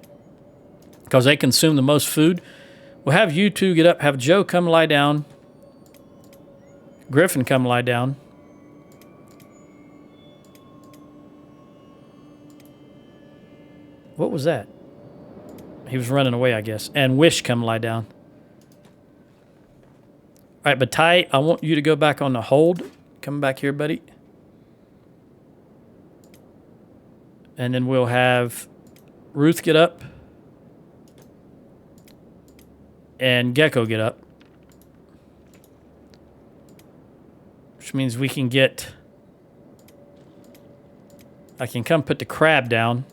because they consume the most food. We'll have you two get up. Have Joe come lie down. Griffin come lie down. What was that? He was running away, I guess. And Wish, come lie down. All right, but Ty, I want you to go back on the hold. Come back here, buddy. And then we'll have Ruth get up. And Gecko get up. Which means we can get... I can come put the crab down.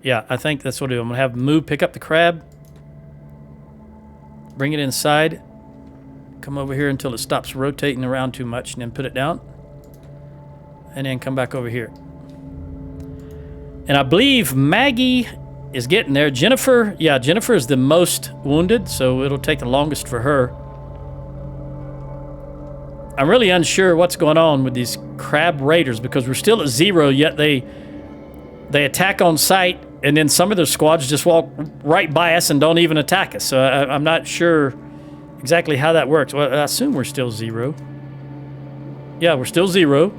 Yeah, I think that's what I'll do. I'm going to have Moo pick up the crab. Bring it inside. Come over here until it stops rotating around too much, and then put it down. And then come back over here. And I believe Maggie is getting there. Jennifer, yeah, Jennifer is the most wounded, so it'll take the longest for her. I'm really unsure what's going on with these crab raiders because we're still at 0, yet they attack on sight, and then some of their squads just walk right by us and don't even attack us. So I'm not sure exactly how that works. Well, I assume we're still 0. Yeah, we're still 0.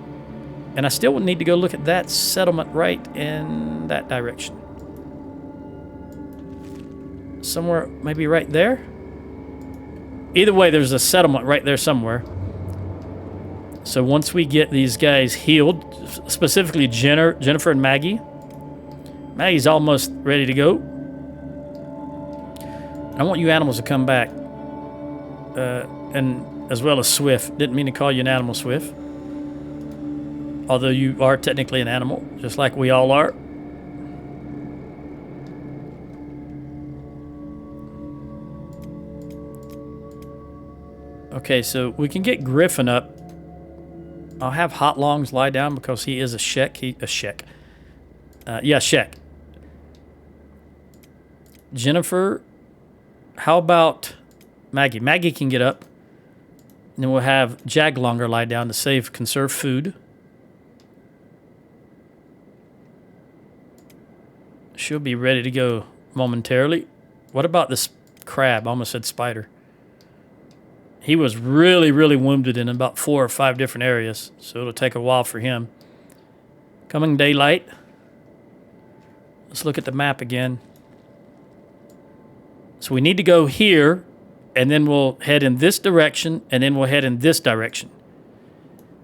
And I still would need to go look at that settlement right in that direction. Somewhere, maybe right there? Either way, there's a settlement right there somewhere. So once we get these guys healed, specifically Jennifer and Maggie. Maggie's almost ready to go. I want you animals to come back. And as well as Swift. Didn't mean to call you an animal, Swift. Although you are technically an animal, just like we all are. Okay, so we can get Griffin up. I'll have Hot Longs lie down because he is a Shek. Yeah, Shek. Jennifer, how about Maggie? Maggie can get up. And then we'll have Jaglonger lie down to conserve food. She'll be ready to go momentarily. What about this crab? I almost said spider. He was really, really wounded in about 4 or 5 different areas, so it'll take a while for him. Coming daylight. Let's look at the map again. So we need to go here, and then we'll head in this direction, and then we'll head in this direction.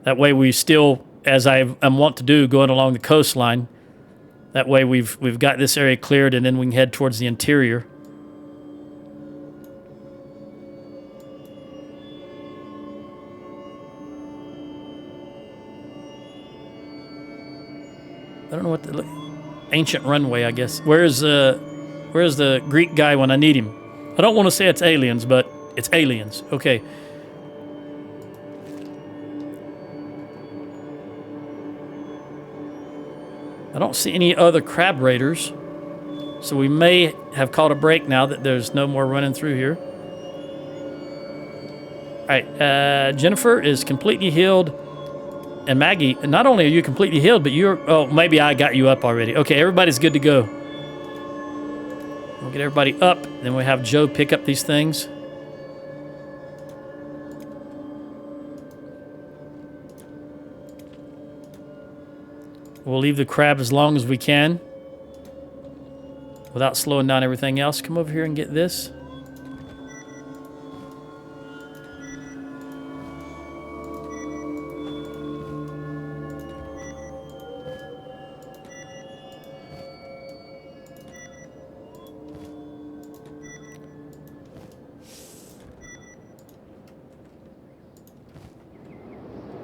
That way we still, as I'm wont to do, going along the coastline. That way we've got this area cleared, and then we can head towards the interior. I don't know what the ancient runway, I guess. Where's the Greek guy when I need him? I don't want to say it's aliens, but it's aliens. Okay. I don't see any other crab raiders, so we may have caught a break now that there's no more running through here. All right, Jennifer is completely healed. And Maggie, not only are you completely healed, but you're... Oh, maybe I got you up already. Okay, everybody's good to go. We'll get everybody up. Then we'll have Joe pick up these things. We'll leave the crab as long as we can without slowing down everything else. Come over here and get this.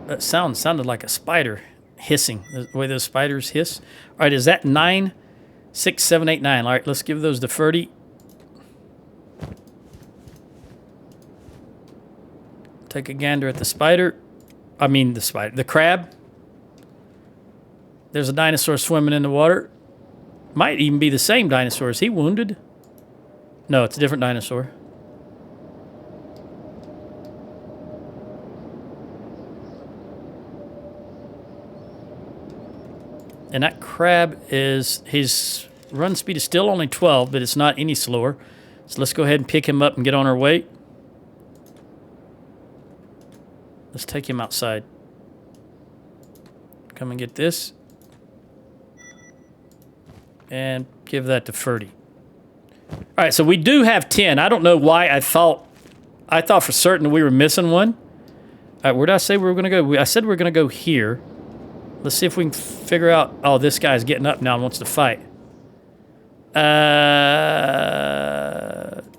That sounded like a spider hissing, the way those spiders hiss. All right, is that 9, 6, 7, 8, 9? All right, let's give those to Ferdy. Take a gander at the spider. I mean the crab. There's a dinosaur swimming in the water. Might even be the same dinosaur. Is he wounded? No, it's a different dinosaur. And that crab his run speed is still only 12, but it's not any slower. So let's go ahead and pick him up and get on our way. Let's take him outside. Come and get this. And give that to Ferdy. All right, so we do have 10. I don't know why I thought for certain we were missing one. All right, where did I say we were going to go? I said we were going to go here. Let's see if we can figure out... Oh, this guy's getting up now and wants to fight.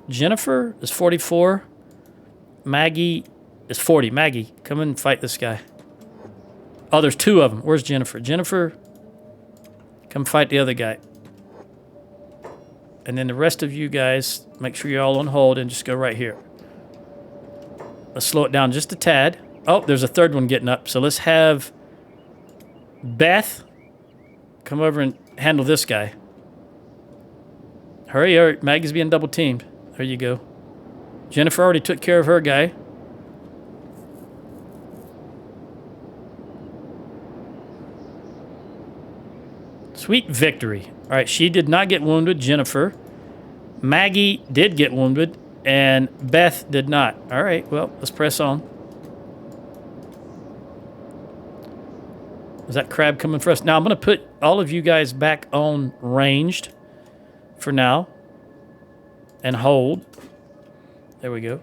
Jennifer is 44. Maggie is 40. Maggie, come and fight this guy. Oh, there's 2 of them. Where's Jennifer? Jennifer, come fight the other guy. And then the rest of you guys, make sure you're all on hold and just go right here. Let's slow it down just a tad. Oh, there's a third one getting up. So let's have Beth come over and handle this guy. Hurry, hurry. Maggie's being double teamed. There you go. Jennifer already took care of her guy. Sweet victory. All right, she did not get wounded. Jennifer. Maggie did get wounded, and Beth did not. All right, well, let's press on. Is that crab coming for us? Now, I'm going to put all of you guys back on ranged for now. And hold. There we go.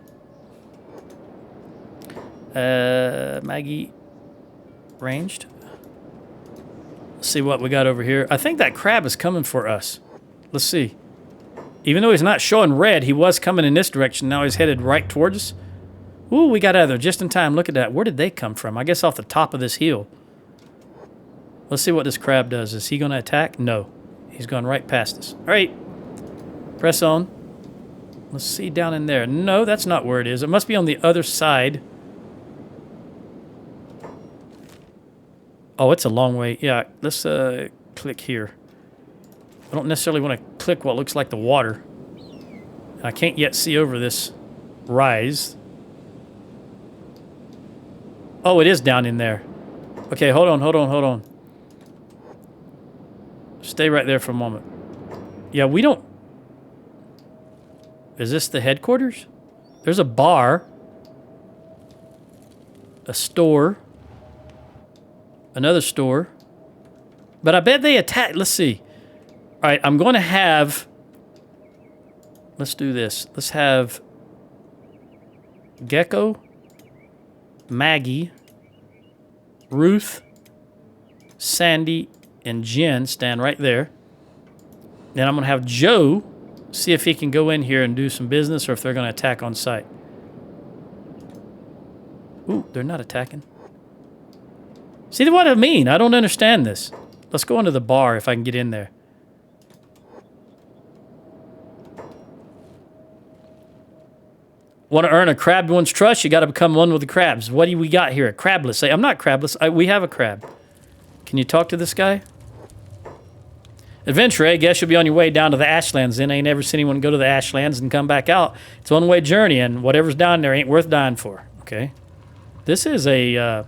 Maggie ranged. Let's see what we got over here. I think that crab is coming for us. Let's see. Even though he's not showing red, he was coming in this direction. Now he's headed right towards us. Ooh, we got out of there just in time. Look at that. Where did they come from? I guess off the top of this hill. Let's see what this crab does. Is he going to attack? No. He's going right past us. All right. Press on. Let's see down in there. No, that's not where it is. It must be on the other side. Oh, it's a long way. Yeah, let's click here. I don't necessarily want to click what looks like the water. I can't yet see over this rise. Oh, it is down in there. Okay, hold on. Stay right there for a moment. Yeah, we don't... Is this the headquarters? There's a bar. A store. Another store. But I bet they attack... Let's see. All right, I'm going to have... Let's do this. Let's have... Gecko. Maggie. Ruth. Sandy. And Jen stand right there. Then I'm going to have Joe see if he can go in here and do some business or if they're going to attack on sight. Ooh, they're not attacking. See what I mean? I don't understand this. Let's go into the bar if I can get in there. Want to earn a crabbed one's trust? You got to become one with the crabs. What do we got here? A crabless. Say, I'm not crabless. We have a crab. Can you talk to this guy? Adventure, I guess you'll be on your way down to the Ashlands. Then I ain't ever seen anyone go to the Ashlands and come back out. It's a one-way journey, and whatever's down there ain't worth dying for. Okay. This is a...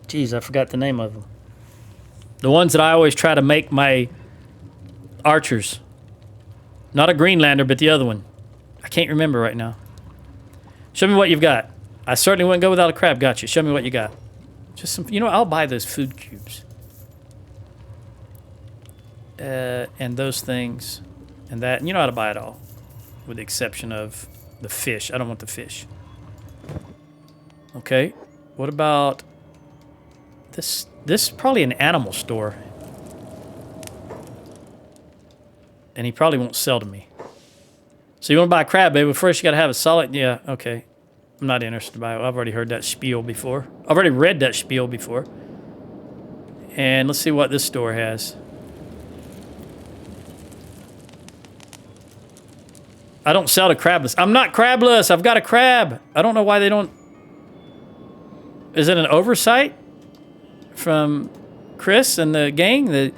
Geez, I forgot the name of them. The ones that I always try to make my archers. Not a Greenlander, but the other one. I can't remember right now. Show me what you've got. I certainly wouldn't go without a crab. Got you. Show me what you got. Just some, you know, I'll buy those food cubes. And those things. And that. And you know how to buy it all. With the exception of the fish. I don't want the fish. Okay. What about this? This is probably an animal store. And he probably won't sell to me. So you want to buy a crab, baby? But first you got to have a solid... Yeah, okay. I'm not interested by it. I've already heard that spiel before. I've already read that spiel before. And let's see what this store has. I don't sell to crabless. I'm not crabless. I've got a crab. I don't know why they don't... Is it an oversight from Chris and the gang? That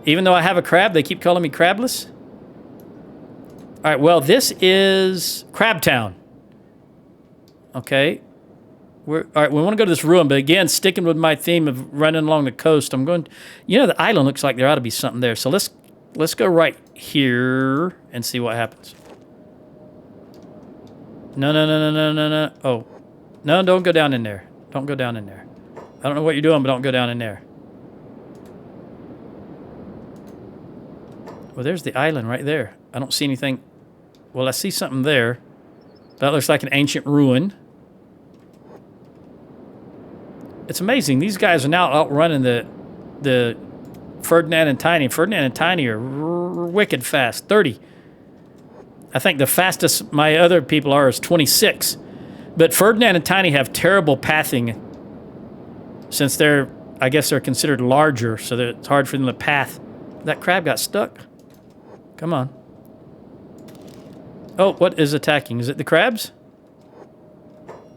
even though I have a crab, they keep calling me crabless? All right, well, this is Crabtown. Okay. All right, we want to go to this ruin, but again, sticking with my theme of running along the coast, I'm going... You know, the island looks like there ought to be something there. So let's go right here and see what happens. No. Oh. No, don't go down in there. Don't go down in there. I don't know what you're doing, but don't go down in there. Well, there's the island right there. I don't see anything. Well, I see something there. That looks like an ancient ruin. It's amazing. These guys are now outrunning the Ferdinand and Tiny. Ferdinand and Tiny are wicked fast. 30. I think the fastest my other people are is 26. But Ferdinand and Tiny have terrible pathing since they're, I guess they're considered larger, so that it's hard for them to path. That crab got stuck. Come on. Oh, what is attacking? Is it the crabs?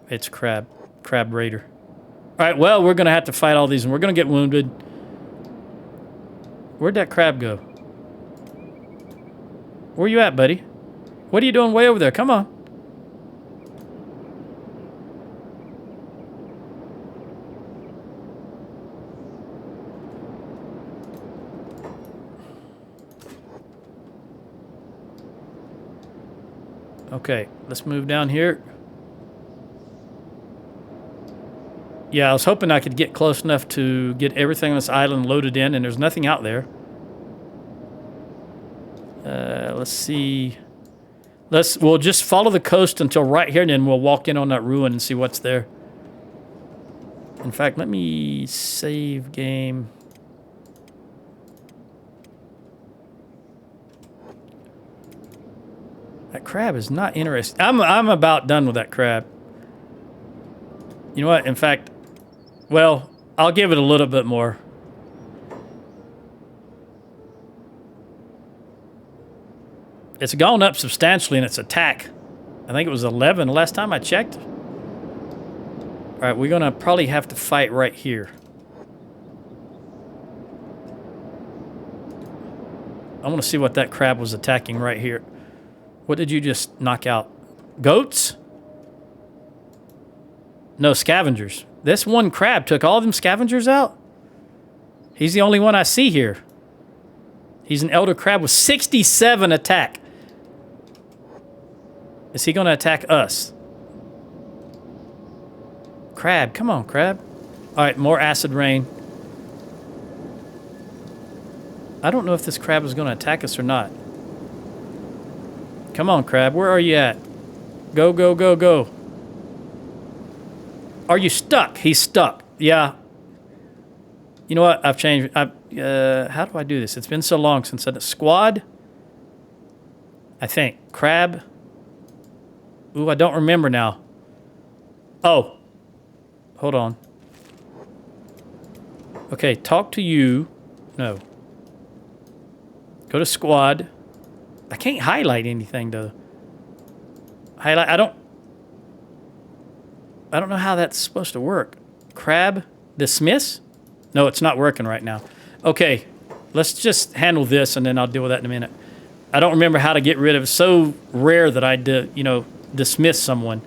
It's crab. Crab raider. All right, well, we're going to have to fight all these, and we're going to get wounded. Where'd that crab go? Where you at, buddy? What are you doing way over there? Come on. Okay, let's move down here. Yeah, I was hoping I could get close enough to get everything on this island loaded in, and there's nothing out there. Let's see. We'll just follow the coast until right here, and then we'll walk in on that ruin and see what's there. In fact, let me save game. That crab is not interesting. I'm about done with that crab. You know what? In fact, well, I'll give it a little bit more. It's gone up substantially in its attack. I think it was 11 the last time I checked. All right, we're going to probably have to fight right here. I want to see what that crab was attacking right here. What did you just knock out? Goats? No, scavengers. This one crab took all them scavengers out? He's the only one I see here. He's an elder crab with 67 attack. Is he going to attack us? Crab, come on, crab. All right, more acid rain. I don't know if this crab is going to attack us or not. Come on, crab. Where are you at? Go, go, go, go. Are you stuck? He's stuck. Yeah. You know what? I've changed. How do I do this? It's been so long since I did squad. I think. Crab. Ooh, I don't remember now. Oh. Hold on. Okay, talk to you. No. Go to squad. I can't highlight anything though. Highlight. I don't know how that's supposed to work. Crab dismiss? No, it's not working right now. Okay, let's just handle this and then I'll deal with that in a minute. I don't remember how to get rid of it. It's so rare that I dismiss someone.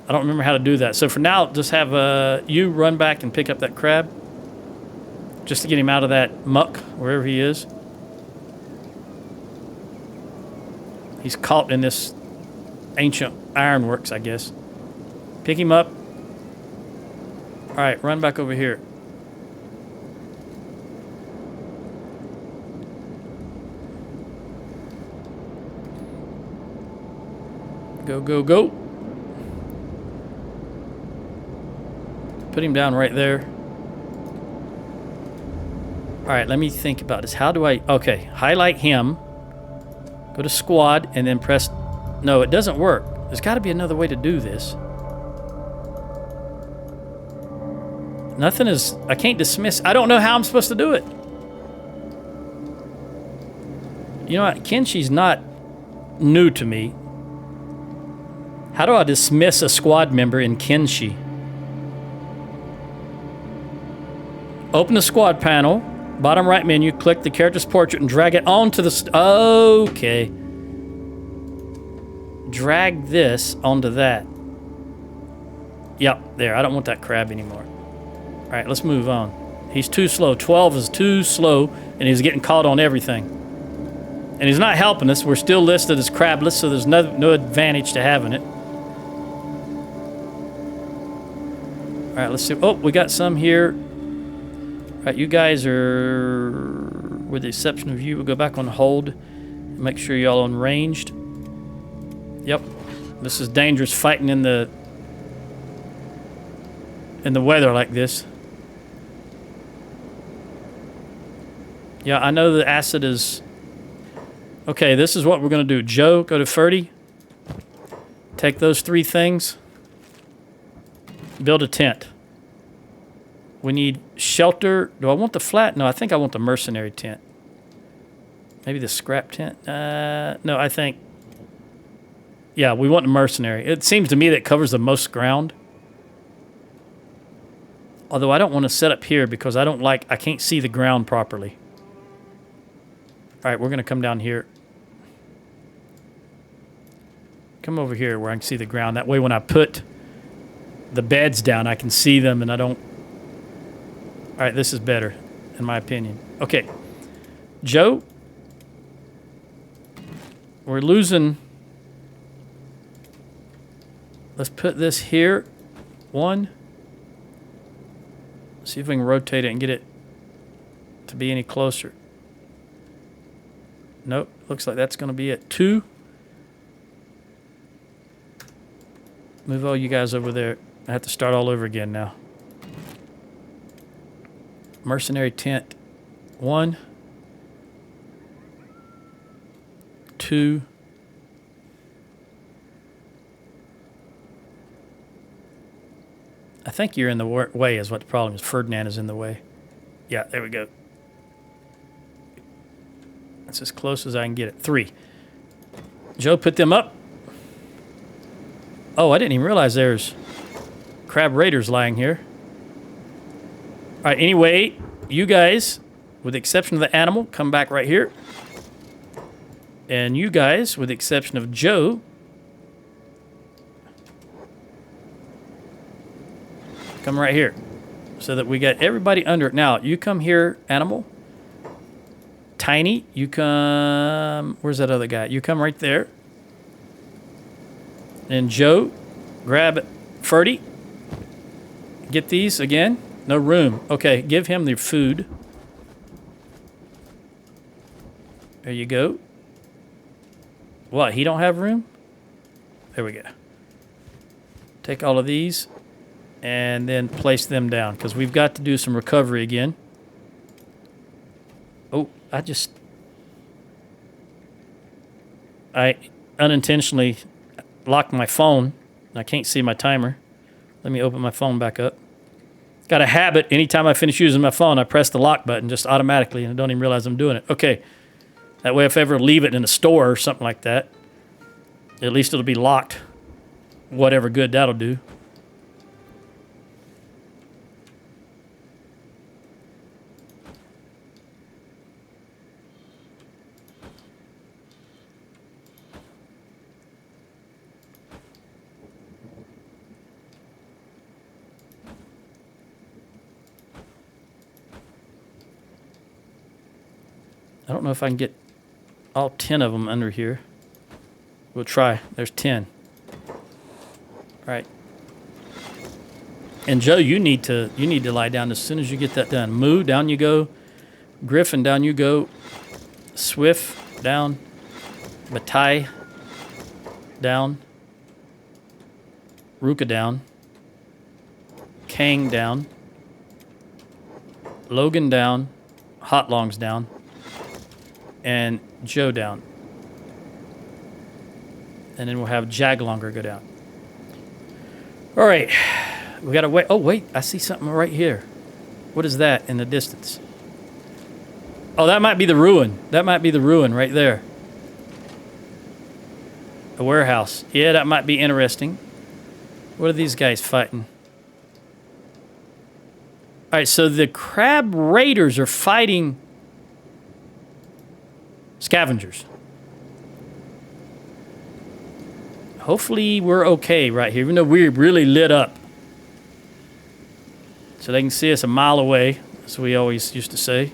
I don't remember how to do that. So for now, just have you run back and pick up that crab just to get him out of that muck wherever he is. He's caught in this ancient ironworks, I guess. Pick him up. All right, run back over here. Go, go, go. Put him down right there. All right, let me think about this. How do I... Okay, highlight him. Go to squad and then press... No, it doesn't work. There's got to be another way to do this. Nothing is... I can't dismiss... I don't know how I'm supposed to do it. You know what? Kenshi's not new to me. How do I dismiss a squad member in Kenshi? Open the squad panel. Bottom right menu. Click the character's portrait and drag it onto the... Okay. Drag this onto that. Yep, there. I don't want that crab anymore. All right, let's move on. He's too slow. 12 is too slow, and he's getting caught on everything. And he's not helping us. We're still listed as crabless, so there's no advantage to having it. All right, let's see. Oh, we got some here. All right, you guys are, with the exception of you, we'll go back on hold. Make sure y'all on ranged. Yep. This is dangerous fighting in the weather like this. Yeah, I know the acid is... Okay, this is what we're going to do. Joe, go to Ferdy. Take those 3 things. Build a tent. We need shelter. Do I want the flat? No, I think I want the mercenary tent. Maybe the scrap tent? No, I think... Yeah, we want the mercenary. It seems to me that covers the most ground. Although I don't want to set up here because I can't see the ground properly. All right, we're going to come down here. Come over here where I can see the ground. That way when I put the beds down, I can see them and I don't... All right, this is better, in my opinion. Okay, Joe, we're losing... Let's put this here. 1. See if we can rotate it and get it to be any closer. Nope, looks like that's going to be it. 2. Move all you guys over there. I have to start all over again now. Mercenary tent. 1. 2. I think you're in the way is what the problem is. Ferdinand is in the way. Yeah, there we go. That's as close as I can get it. 3. Joe, put them up. Oh, I didn't even realize there's crab raiders lying here. All right, anyway, you guys, with the exception of the animal, come back right here. And you guys, with the exception of Joe, come right here so that we got everybody under it. Now, you come here, animal. Tiny, you come... Where's that other guy? You come right there. And Joe, grab Ferdy. Get these again. No room. Okay, give him the food. There you go. What, he don't have room? There we go. Take all of these and then place them down because we've got to do some recovery again. Oh, I unintentionally locked my phone. I can't see my timer. Let me open my phone back up. Got a habit, anytime I finish using my phone, I press the lock button just automatically and I don't even realize I'm doing it. Okay, that way if I ever leave it in a store or something like that, at least it'll be locked. Whatever good that'll do. I don't know if I can get all 10 of them under here. We'll try. There's 10. All right. And Joe, you need to lie down as soon as you get that done. Moo, down you go. Griffin, down you go. Swift, down. Batai, down. Ruka, down. Kang, down. Logan, down. Hotlong's down. And Joe down. And then we'll have Jaglonger go down. All right. We got to wait. Oh, wait. I see something right here. What is that in the distance? Oh, that might be the ruin. That might be the ruin right there. A warehouse. Yeah, that might be interesting. What are these guys fighting? All right, so the crab raiders are fighting scavengers. Hopefully we're okay right here, even though we're really lit up. So they can see us a mile away, as we always used to say.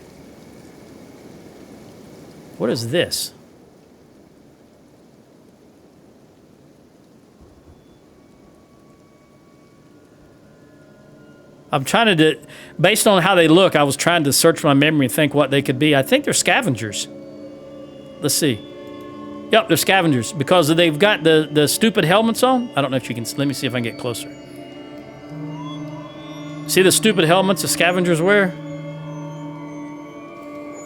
What is this? I'm trying to, based on how they look, I was trying to search my memory and think what they could be. I think they're scavengers. Let's see. Yep, they're scavengers because they've got the stupid helmets on. I don't know if you can, let me see if I can get closer. See the stupid helmets the scavengers wear?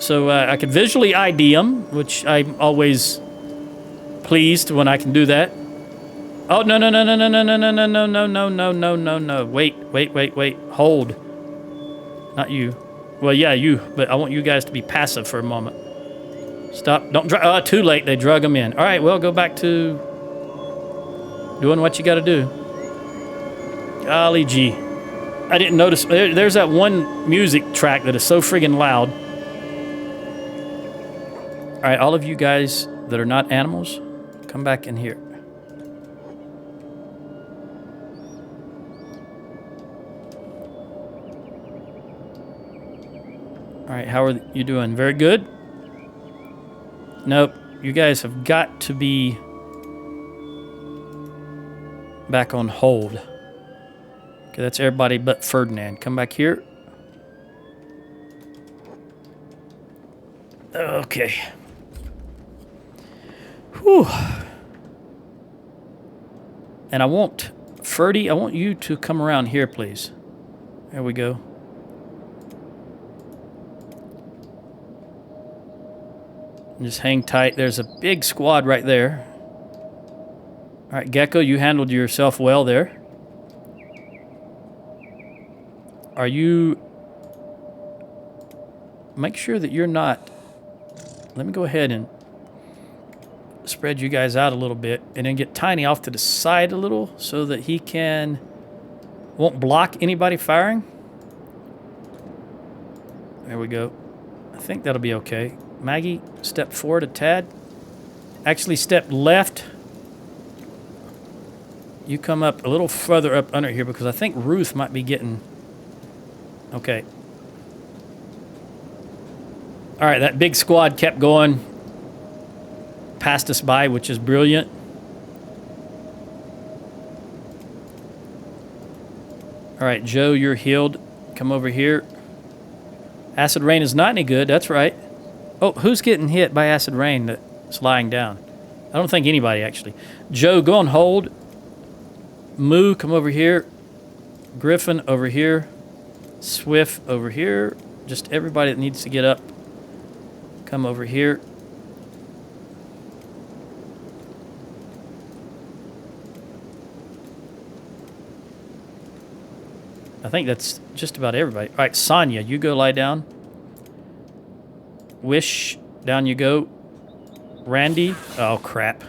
So I could visually ID them, which I'm always pleased when I can do that. Oh, no, no, no, no, no, no, no, no, no, no, no, no, no, no, no, no. Wait. Hold. Not you. Well, yeah, you, but I want you guys to be passive for a moment. Stop. Don't drug. Oh, too late. They drug them in. All right, well, go back to doing what you got to do. Golly gee. I didn't notice. There's that one music track that is so friggin' loud. All right, all of you guys that are not animals, come back in here. All right, how are you doing? Very good? Nope. You guys have got to be back on hold. Okay, that's everybody but Ferdinand. Come back here. Okay. Whew. And I want, Ferdy, I want you to come around here, please. There we go. Just hang tight. There's a big squad right there. All right, Gecko, you handled yourself well there. Are you... Make sure that you're not... Let me go ahead and spread you guys out a little bit and then get Tiny off to the side a little so that he can... Won't block anybody firing. There we go. I think that'll be okay. Maggie, step forward a tad. Actually, step left. You come up a little further up under here because I think Ruth might be getting... Okay. All right, that big squad kept going past us by, which is brilliant. All right, Joe, you're healed. Come over here. Acid rain is not any good. That's right. Oh, who's getting hit by acid rain that's lying down? I don't think anybody, actually. Joe, go on hold. Moo, come over here. Griffin, over here. Swift, over here. Just everybody that needs to get up, come over here. I think that's just about everybody. All right, Sonia, you go lie down. Wish, down you go. Randy, oh crap.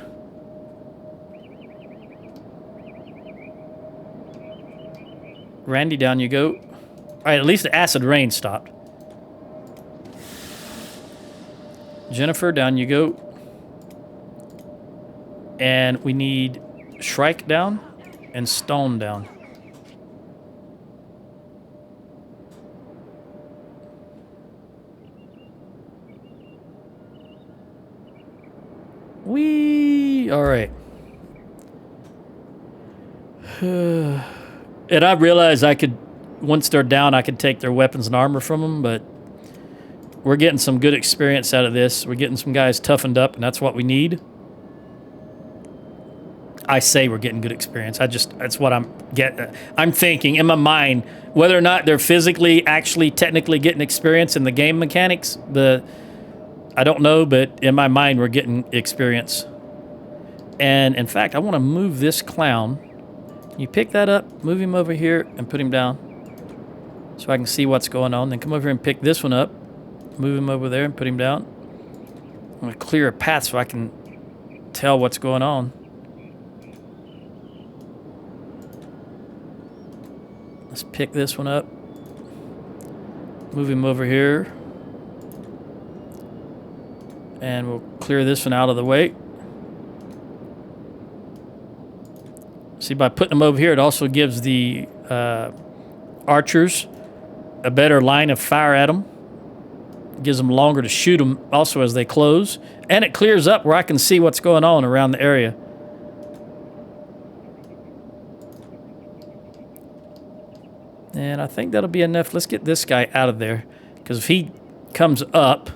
Randy, down you go. All right, at least the acid rain stopped. Jennifer, down you go. And we need Shrike down and Stone down. All right. And I realized I could, once they're down, I could take their weapons and armor from them, but we're getting some good experience out of this. We're getting some guys toughened up, and that's what we need. I say we're getting good experience. That's what I'm thinking in my mind. Whether or not they're physically, actually, technically getting experience in the game mechanics, I don't know, but in my mind, we're getting experience. And in fact, I want to move this clown. Can you pick that up, move him over here, and put him down so I can see what's going on? Then come over here and pick this one up, move him over there and put him down. I'm going to clear a path so I can tell what's going on. Let's pick this one up, move him over here, and we'll clear this one out of the way. See, by putting them over here, it also gives the archers a better line of fire at them. It gives them longer to shoot them also as they close. And it clears up where I can see what's going on around the area. And I think that'll be enough. Let's get this guy out of there. Because if he comes up,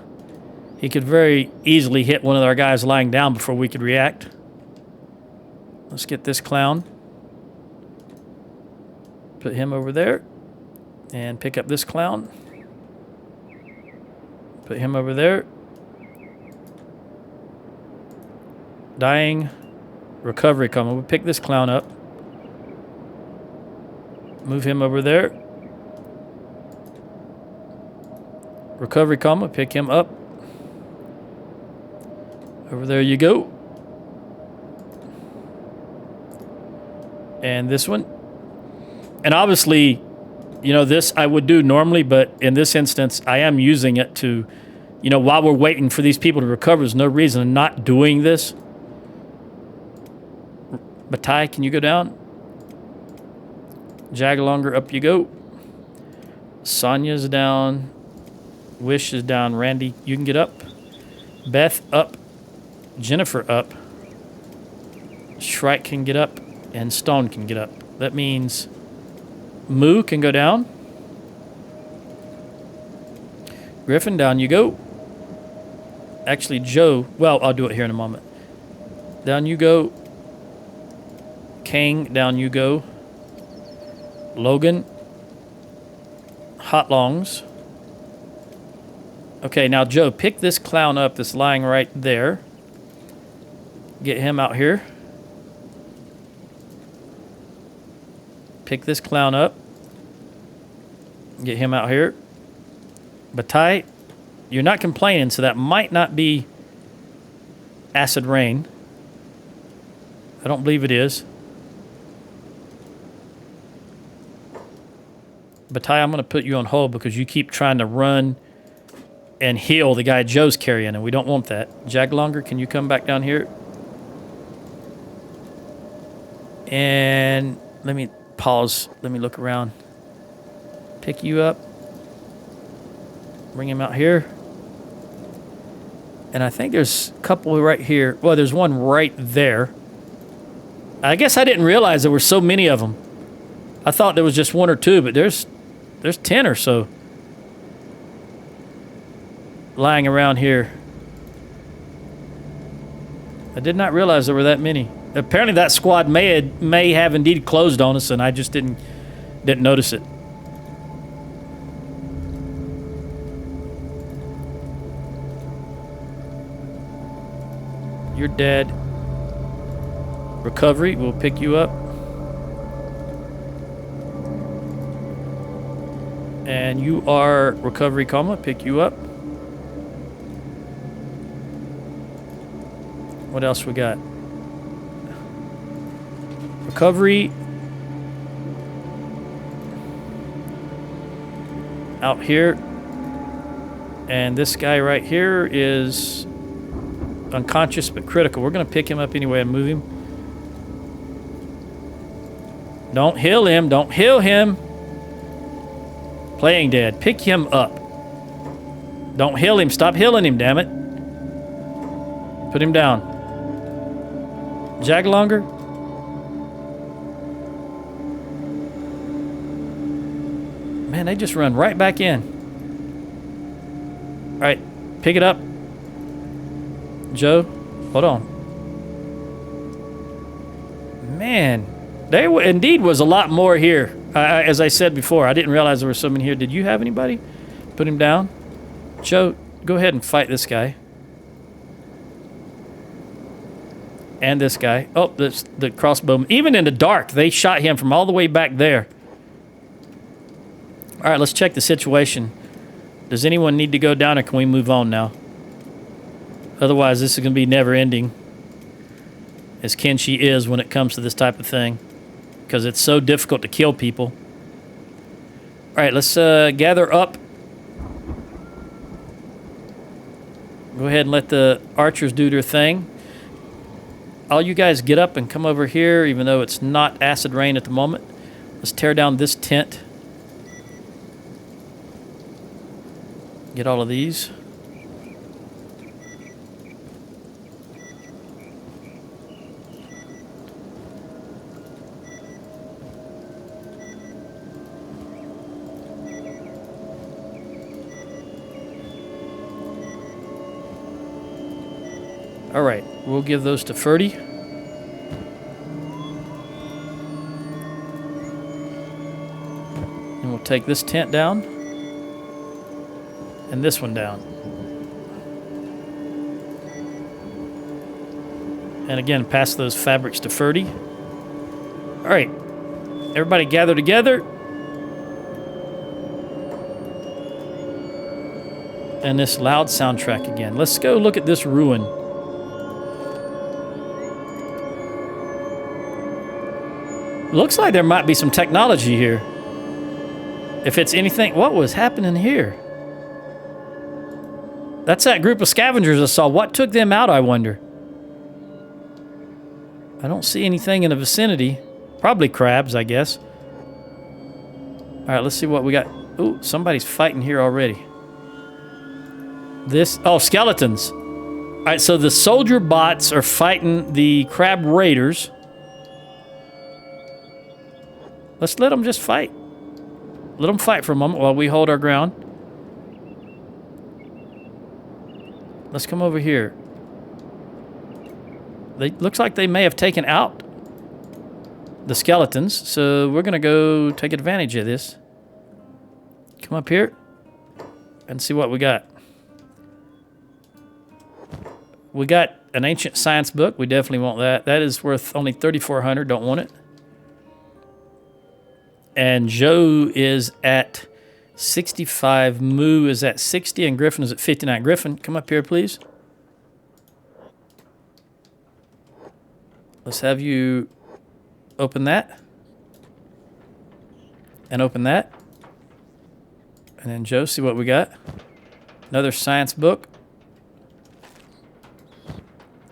he could very easily hit one of our guys lying down before we could react. Let's get this clown. Put him over there. And pick up this clown. Put him over there. Dying. Recovery coming. We'll pick this clown up. Move him over there. Recovery comma. Pick him up. Over there you go. And this one. And obviously, you know, this I would do normally, but in this instance, I am using it to, you know, while we're waiting for these people to recover, there's no reason I'm not doing this. Batai, can you go down? Jagalonger, up you go. Sonya's down. Wish is down. Randy, you can get up. Beth, up. Jennifer, up. Shrike can get up. And Stone can get up. That means Moo can go down. Griffin, down you go. Actually, Joe, well, I'll do it here in a moment. Down you go. Kang, down you go. Logan. Hot Longs. Okay, now Joe, pick this clown up that's lying right there. Get him out here. Pick this clown up. Get him out here. Batai, you're not complaining, so that might not be acid rain. I don't believe it is. Batai, I'm going to put you on hold because you keep trying to run and heal the guy Joe's carrying, and we don't want that. Jaglonger, can you come back down here? And let me pause. Let me look around. Pick you up. Bring him out here. And I think there's a couple right here. Well, there's one right there. I guess I didn't realize there were so many of them. I thought there was just one or two, but there's 10 or so lying around here. I did not realize there were that many. Apparently that squad may have indeed closed on us, and I just didn't notice it. You're dead. Recovery, we'll pick you up. And you are recovery coma, pick you up. What else we got? Recovery. Out here. And this guy right here is unconscious but critical. We're going to pick him up anyway and move him. Don't heal him. Don't heal him. Playing dead. Pick him up. Don't heal him. Stop healing him, damn it. Put him down. Jaglonger. Man, they just run right back in. All right, pick it up. Joe, hold on. Man, there indeed was a lot more here. As I said before, I didn't realize there were so many here. Did you have anybody? Put him down. Joe, go ahead and fight this guy. And this guy. Oh, the crossbow. Even in the dark, they shot him from all the way back there. All right, let's check the situation. Does anyone need to go down, or can we move on now? Otherwise, this is going to be never ending, as Kenshi is when it comes to this type of thing, because it's so difficult to kill people. All right, let's gather up. Go ahead and let the archers do their thing. All you guys get up and come over here, even though it's not acid rain at the moment. Let's tear down this tent. Get all of these. All right, we'll give those to Ferdy. And we'll take this tent down. And this one down. And again, pass those fabrics to Ferdy. All right, everybody gather together. And this loud soundtrack again. Let's go look at this ruin. Looks like there might be some technology here. If it's anything, what was happening here? That's that group of scavengers I saw. What took them out, I wonder? I don't see anything in the vicinity. Probably crabs, I guess. All right, let's see what we got. Ooh, somebody's fighting here already. Oh, skeletons. All right, so the soldier bots are fighting the crab raiders. Let's let them just fight. Let them fight for a moment while we hold our ground. Let's come over here. Looks like they may have taken out the skeletons, so we're going to go take advantage of this. Come up here and see what we got. We got an ancient science book. We definitely want that. That is worth only $3,400. Don't want it. And Joe is at 65. Moo is at 60. And Griffin is at 59. Griffin, come up here, please. Let's have you open that. And open that. And then Joe, see what we got. Another science book.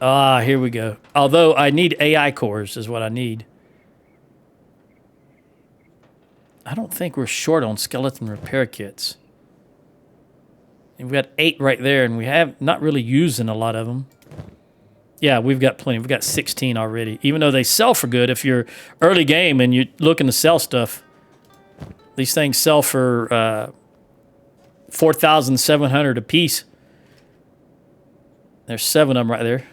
Ah, here we go. Although I need AI cores is what I need. I don't think we're short on skeleton repair kits. And we've got 8 right there, and we have not really using a lot of them. Yeah, we've got plenty. We've got 16 already. Even though they sell for good, if you're early game and you're looking to sell stuff, these things sell for 4,700 a piece. There's 7 of them right there.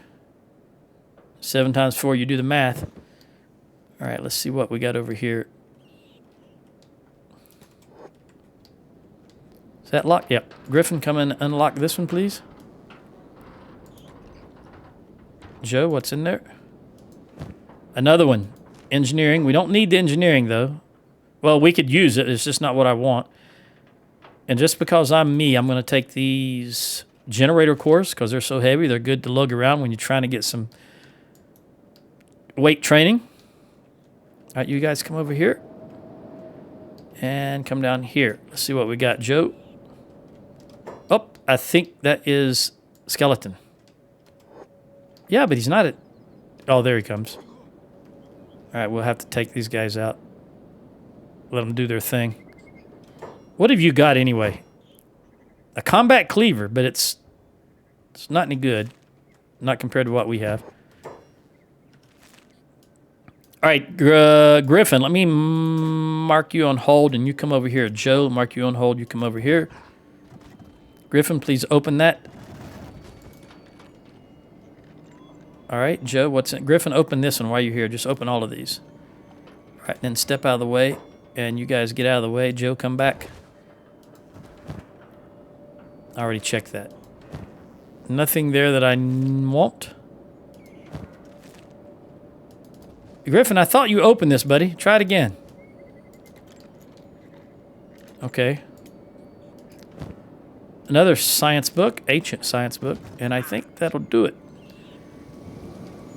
7 times 4, you do the math. All right, let's see what we got over here. Is that locked? Yep. Griffin, come and unlock this one, please. Joe, what's in there? Another one. Engineering. We don't need the engineering, though. Well, we could use it. It's just not what I want. And just because I'm me, I'm going to take these generator cores because they're so heavy. They're good to lug around when you're trying to get some weight training. All right, you guys come over here. And come down here. Let's see what we got, Joe. Oh, I think that is skeleton. Yeah, but he's not at... Oh, there he comes. All right, we'll have to take these guys out. Let them do their thing. What have you got anyway? A combat cleaver, but it's not any good. Not compared to what we have. All right, Griffin, let me mark you on hold, and you come over here. Joe, mark you on hold. You come over here. Griffin, please open that. All right, Joe, what's in? Griffin, open this one while you're here. Just open all of these. All right, then step out of the way, and you guys get out of the way. Joe, come back. I already checked that. Nothing there that I want. Griffin, I thought you opened this, buddy. Try it again. Okay. Another science book, ancient science book, and I think that'll do it.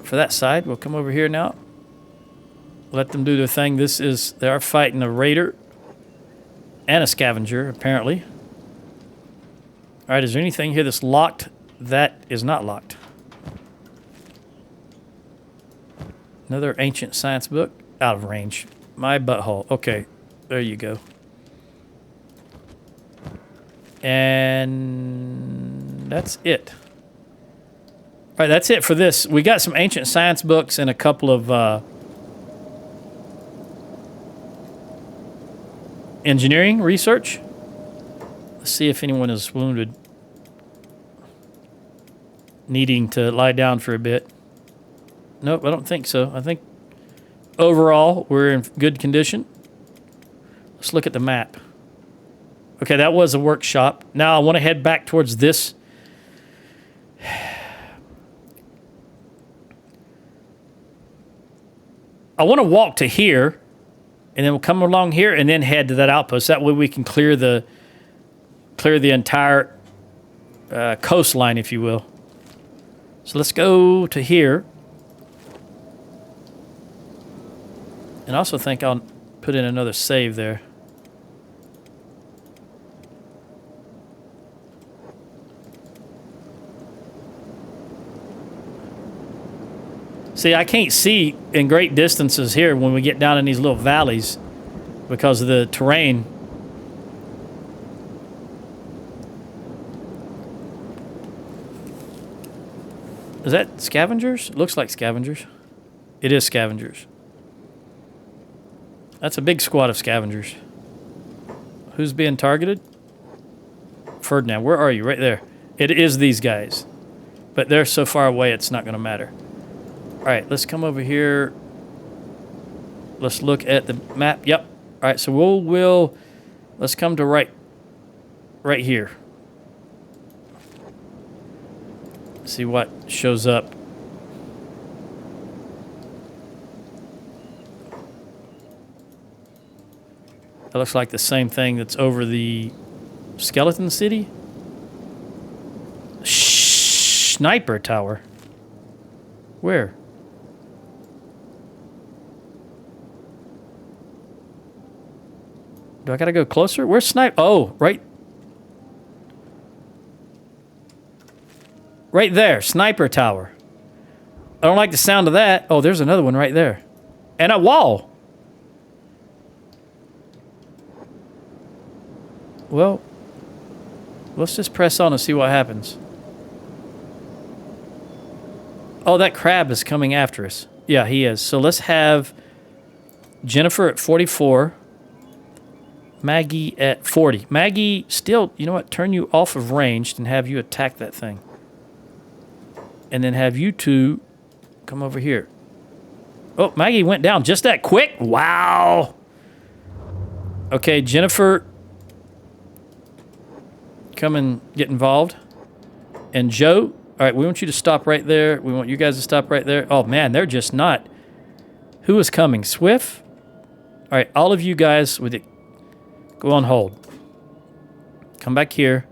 For that side, we'll come over here now. Let them do their thing. They are fighting a raider and a scavenger, apparently. All right, is there anything here that's locked? That is not locked. Another ancient science book. Out of range. My butthole. Okay, there you go. And that's it. All right, that's it for this. We got some ancient science books and a couple of engineering research. Let's see if anyone is wounded. needing to lie down for a bit. Nope, I don't think so. I think overall we're in good condition. Let's look at the map. Okay, that was a workshop. Now I want to head back towards this. I want to walk to here, and then we'll come along here and then head to that outpost. That way we can clear the entire coastline, if you will. So let's go to here. And I also think I'll put in another save there. See, I can't see in great distances here when we get down in these little valleys because of the terrain. Is that scavengers? It looks like scavengers. It is scavengers. That's a big squad of scavengers. Who's being targeted? Ferdinand, where are you? Right there. It is these guys. But they're so far away, it's not going to matter. All right, let's come over here. Let's look at the map. Yep. All right, so we'll let's come to right here. See what shows up. That looks like the same thing that's over the skeleton city. Sniper tower. Where? Do I gotta go closer? Where's sniper? Oh, right. Right there, sniper tower. I don't like the sound of that. Oh, there's another one right there. And a wall. Well, let's just press on and see what happens. Oh, that crab is coming after us. Yeah, he is. So let's have Jennifer at 44. Maggie at 40. Maggie, still, you know what? Turn you off of ranged and have you attack that thing. And then have you two come over here. Oh, Maggie went down just that quick? Wow. Okay, Jennifer, come and get involved. And Joe, all right, we want you to stop right there. We want you guys to stop right there. Oh, man, they're just not. Who is coming? Swift? All right, all of you guys with it. Go on hold. Come back here.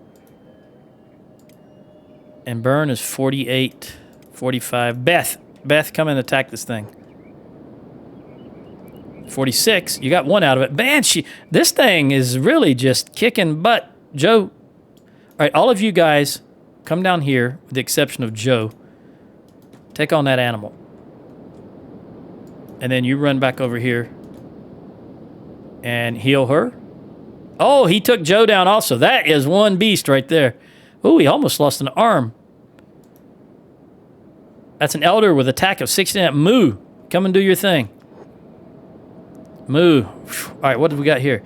And burn is 48, 45. Beth, come and attack this thing. 46. You got one out of it. Man, this thing is really just kicking butt. Joe. All right, all of you guys, come down here, with the exception of Joe. Take on that animal. And then you run back over here and heal her. Oh, he took Joe down also. That is one beast right there. Oh, he almost lost an arm. That's an elder with attack of 69. Moo, come and do your thing. Moo. All right, what do we got here?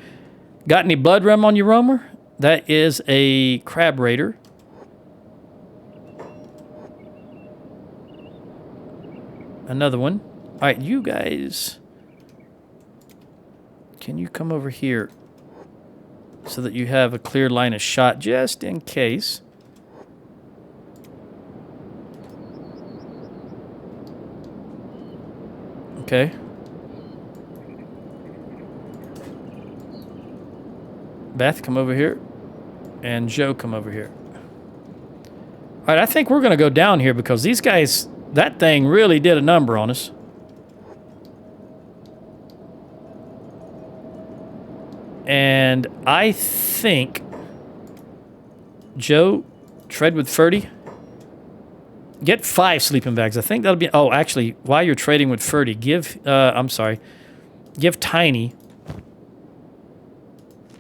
Got any blood rum on your roamer? That is a crab raider. Another one. All right, you guys. Can you come over here so that you have a clear line of shot just in case? Okay. Beth, come over here. And Joe, come over here. All right, I think we're going to go down here because these guys, that thing really did a number on us. And I think, Joe, tread with Ferdy. Get 5 sleeping bags. I think that'll be... Oh, actually, while you're trading with Ferdy, give... Give Tiny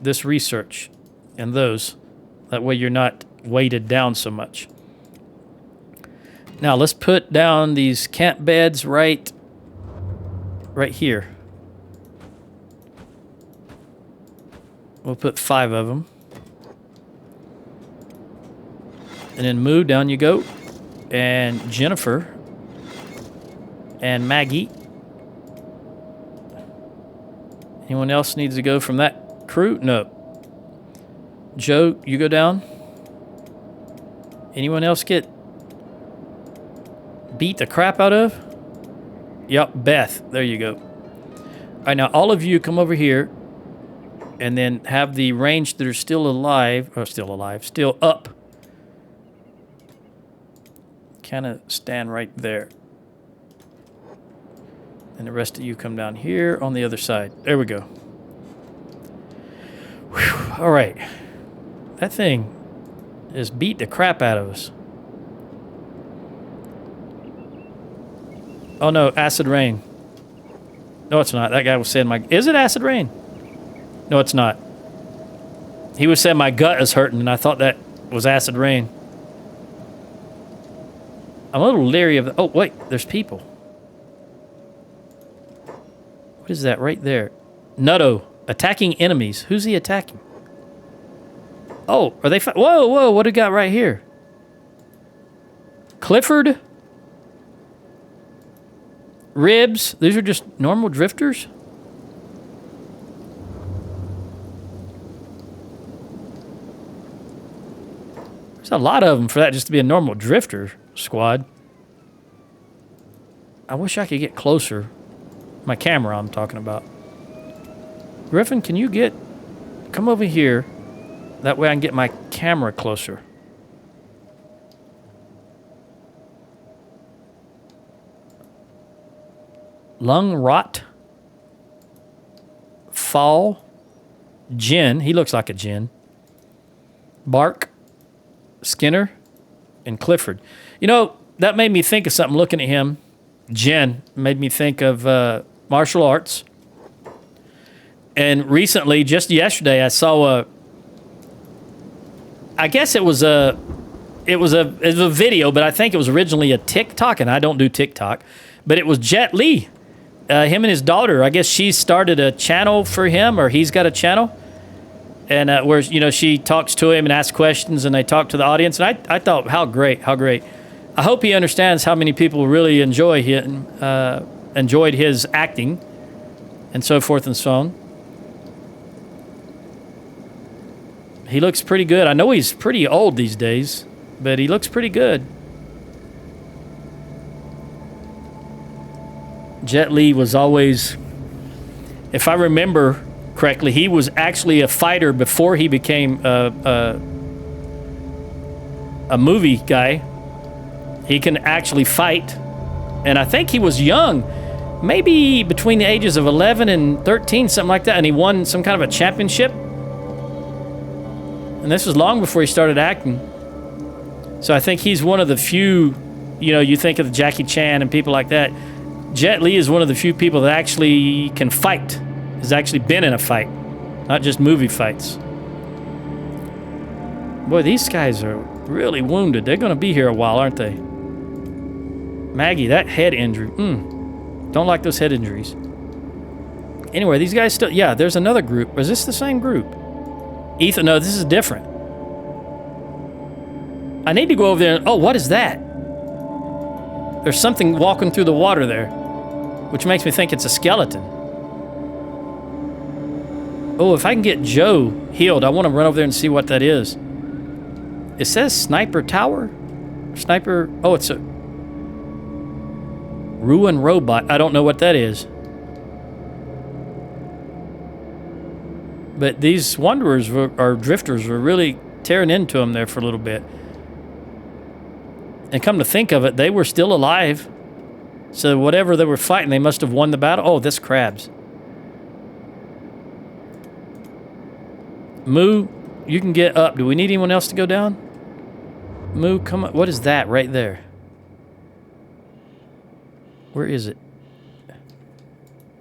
this research and those. That way you're not weighted down so much. Now, let's put down these camp beds right here. We'll put 5 of them. And then Moo, down you go. and Jennifer and Maggie. Anyone else needs to go from that crew? No. Joe, you go down. Anyone else get beat the crap out of? Yep, Beth. There you go. All right, now all of you come over here and then have the range that are still up. Kind of stand right there. And the rest of you come down here on the other side. There we go. Whew. All right. That thing just beat the crap out of us. Oh no, acid rain. No, it's not. That guy was saying is it acid rain? No, it's not. He was saying my gut is hurting, and I thought that was acid rain. I'm a little leery of the... Oh, wait, there's people. What is that right there? Nutto, attacking enemies. Who's he attacking? Oh, are they... Whoa, what do we got right here? Clifford? Ribs? These are just normal drifters? There's a lot of them for that just to be a normal drifter squad. I wish I could get closer. My camera I'm talking about. Griffin, can you come over here? That way I can get my camera closer. Lung rot. Fall. Jen. He looks like a Jen. Bark. Skinner. And Clifford. You know, that made me think of something looking at him. Jen made me think of martial arts. And recently, just yesterday, I saw I guess it was a video, but I think it was originally a TikTok, and I don't do TikTok. But it was Jet Li. Him and his daughter, I guess she started a channel for him, or he's got a channel. And where, she talks to him and asks questions, and they talk to the audience. And I thought, how great. I hope he understands how many people really enjoyed his acting and so forth and so on. He looks pretty good. I know he's pretty old these days, but he looks pretty good. Jet Li was always, if I remember correctly, he was actually a fighter before he became a movie guy. He can actually fight. And I think he was young, maybe between the ages of 11 and 13, something like that. And he won some kind of a championship. And this was long before he started acting. So I think he's one of the few, you think of the Jackie Chan and people like that. Jet Li is one of the few people that actually can fight, has actually been in a fight, not just movie fights. Boy, these guys are really wounded. They're going to be here a while, aren't they? Maggie, that head injury. Don't like those head injuries. Anyway, these guys still... Yeah, there's another group. Is this the same group? Ethan, no, this is different. I need to go over there and... Oh, what is that? There's something walking through the water there, which makes me think it's a skeleton. Oh, if I can get Joe healed, I want to run over there and see what that is. It says Sniper Tower? Sniper... Oh, it's a... Ruin Robot. I don't know what that is. But these wanderers or drifters were really tearing into them there for a little bit. And come to think of it, they were still alive. So whatever they were fighting, they must have won the battle. Oh, this crabs. Moo, you can get up. Do we need anyone else to go down? Moo, come up. What is that right there? Where is it?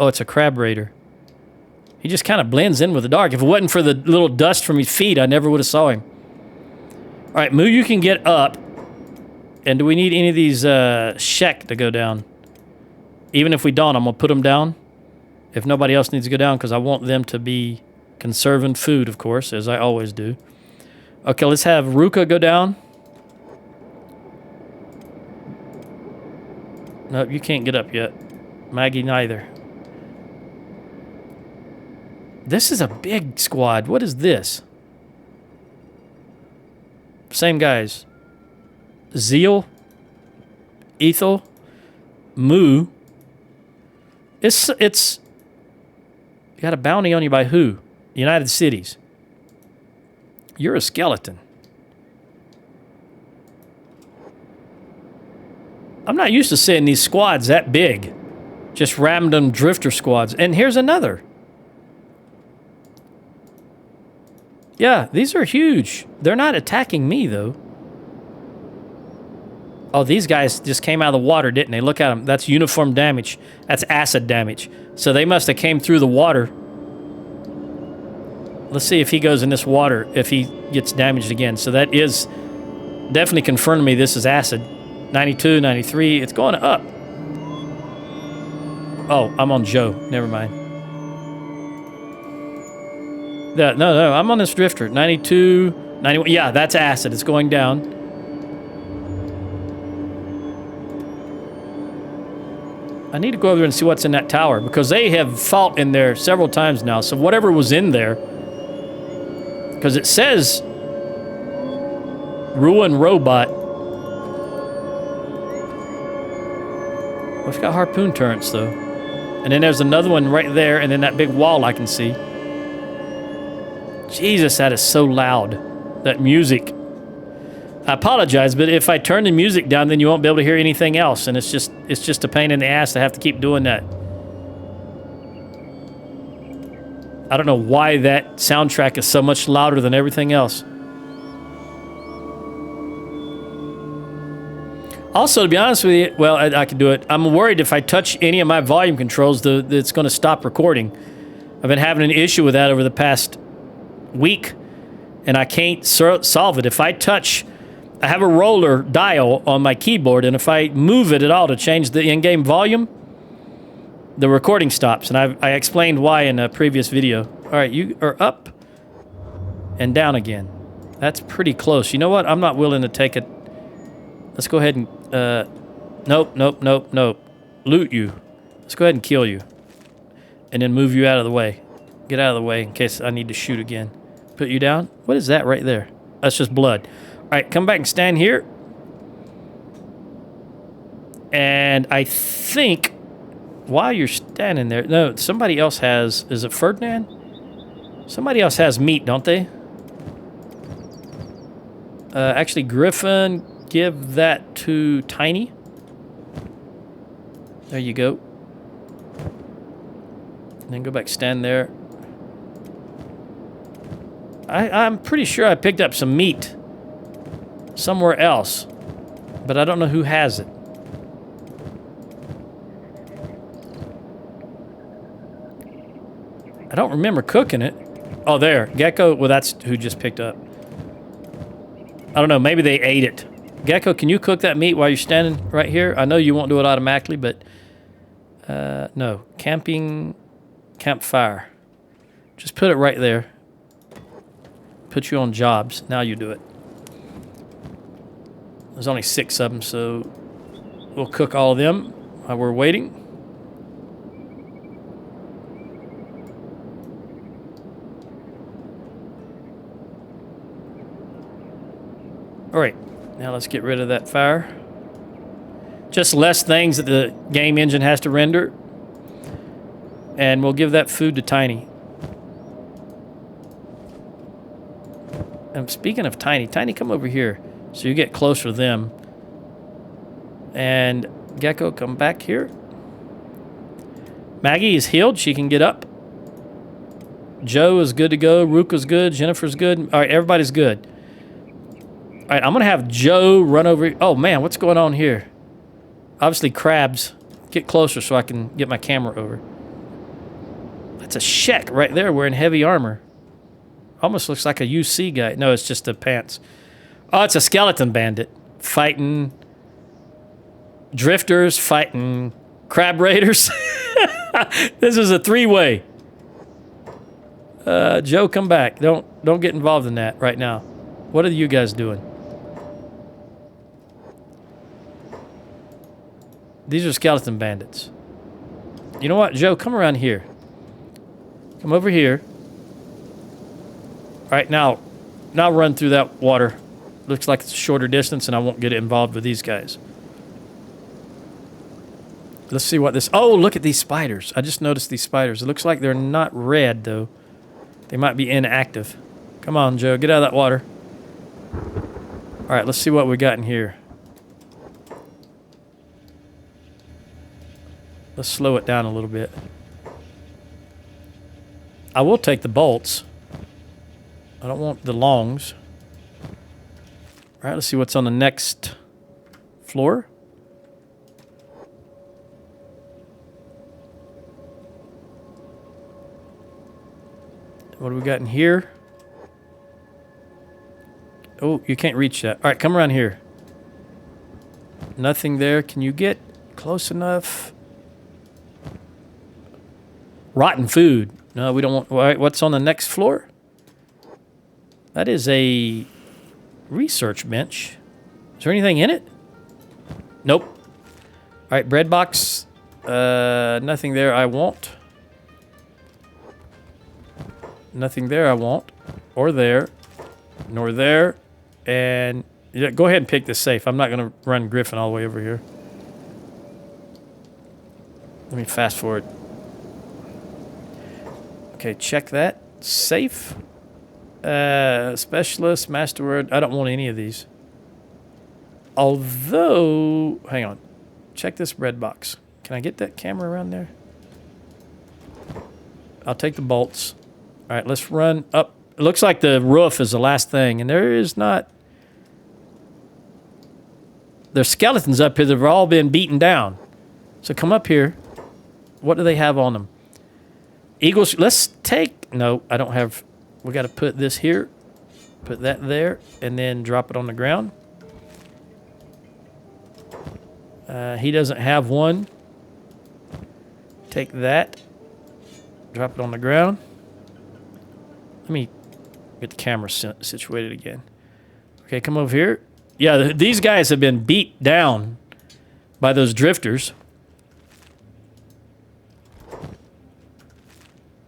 Oh, it's a crab raider. He just kind of blends in with the dark. If it wasn't for the little dust from his feet, I never would have saw him. All right, Moo, you can get up. And do we need any of these Shek to go down? Even if we don't, I'm going to put them down. If nobody else needs to go down, because I want them to be conserving food, of course, as I always do. Okay, let's have Ruka go down. Nope, you can't get up yet. Maggie neither. This is a big squad. What is this? Same guys. Zeal. Ethel. Moo. It's... You got a bounty on you by who? United Cities. You're a skeleton. I'm not used to seeing these squads that big. Just random drifter squads. And here's another. Yeah, these are huge. They're not attacking me, though. Oh, these guys just came out of the water, didn't they? Look at them. That's uniform damage. That's acid damage. So they must have came through the water. Let's see if he goes in this water, if he gets damaged again. So that is definitely confirming to me this is acid. 92, 93. It's going up. Oh, I'm on Joe. Never mind. No, I'm on this drifter. 92, 91. Yeah, that's acid. It's going down. I need to go over there and see what's in that tower, because they have fought in there several times now. So whatever was in there, because it says Ruin Robot. Well, it's got harpoon turrets, though. And then there's another one right there, and then that big wall I can see. Jesus, that is so loud. That music. I apologize, but if I turn the music down, then you won't be able to hear anything else, and it's just a pain in the ass to have to keep doing that. I don't know why that soundtrack is so much louder than everything else. Also, to be honest with you, well, I can do it. I'm worried if I touch any of my volume controls, it's going to stop recording. I've been having an issue with that over the past week, and I can't solve it. If I touch, I have a roller dial on my keyboard, and if I move it at all to change the in-game volume, the recording stops, and I explained why in a previous video. All right, you are up and down again. That's pretty close. You know what? I'm not willing to take it. Let's go ahead and... Nope. Loot you. Let's go ahead and kill you. And then move you out of the way. Get out of the way in case I need to shoot again. Put you down. What is that right there? That's just blood. All right, come back and stand here. And I think while you're standing there... No, somebody else has... Is it Ferdinand? Somebody else has meat, don't they? Actually, Griffin... Give that to Tiny. There you go. And then go back, stand there. I'm pretty sure I picked up some meat somewhere else, but I don't know who has it. I don't remember cooking it. Oh, there. Gecko. Well, that's who just picked up. I don't know. Maybe they ate it. Gecko, can you cook that meat while you're standing right here? I know you won't do it automatically, but... no. Campfire. Just put it right there. Put you on jobs. Now you do it. There's only 6 of them, so... We'll cook all of them while we're waiting. All right. Now let's get rid of that fire. Just less things that the game engine has to render. And we'll give that food to Tiny. And speaking of Tiny, come over here so you get closer to them. And Gecko, come back here. Maggie is healed. She can get up. Joe is good to go. Ruka's good. Jennifer's good. All right, everybody's good. All right, I'm going to have Joe run over... Oh, man, what's going on here? Obviously, crabs. Get closer so I can get my camera over. That's a Shek right there wearing heavy armor. Almost looks like a UC guy. No, it's just the pants. Oh, it's a skeleton bandit. Fighting drifters, fighting crab raiders. This is a 3-way. Joe, come back. Don't get involved in that right now. What are you guys doing? These are skeleton bandits. You know what, Joe? Come around here. Come over here. All right, now run through that water. Looks like it's a shorter distance, and I won't get involved with these guys. Let's see what this... Oh, look at these spiders. I just noticed these spiders. It looks like they're not red, though. They might be inactive. Come on, Joe. Get out of that water. All right, let's see what we got in here. Let's slow it down a little bit. I will take the bolts. I don't want the longs. All right, let's see what's on the next floor. What do we got in here? Oh, you can't reach that. All right, come around here. Nothing there. Can you get close enough? Rotten food. No, we don't want... All right, what's on the next floor? That is a research bench. Is there anything in it? Nope. All right, bread box. Nothing there I want. Nothing there I want. Or there. Nor there. And yeah, go ahead and pick this safe. I'm not going to run Griffin all the way over here. Let me fast forward. Okay, check that. Safe. Specialist, masterword. I don't want any of these. Although, hang on. Check this bread box. Can I get that camera around there? I'll take the bolts. All right, let's run up. It looks like the roof is the last thing, and there is not... There's skeletons up here that have all been beaten down. So come up here. What do they have on them? Eagles. Let's take... No, I don't have... We got to put this here. Put that there, and then drop it on the ground. He doesn't have one. Take that. Drop it on the ground. Let me get the camera situated again. Okay, come over here. Yeah, these guys have been beat down by those drifters.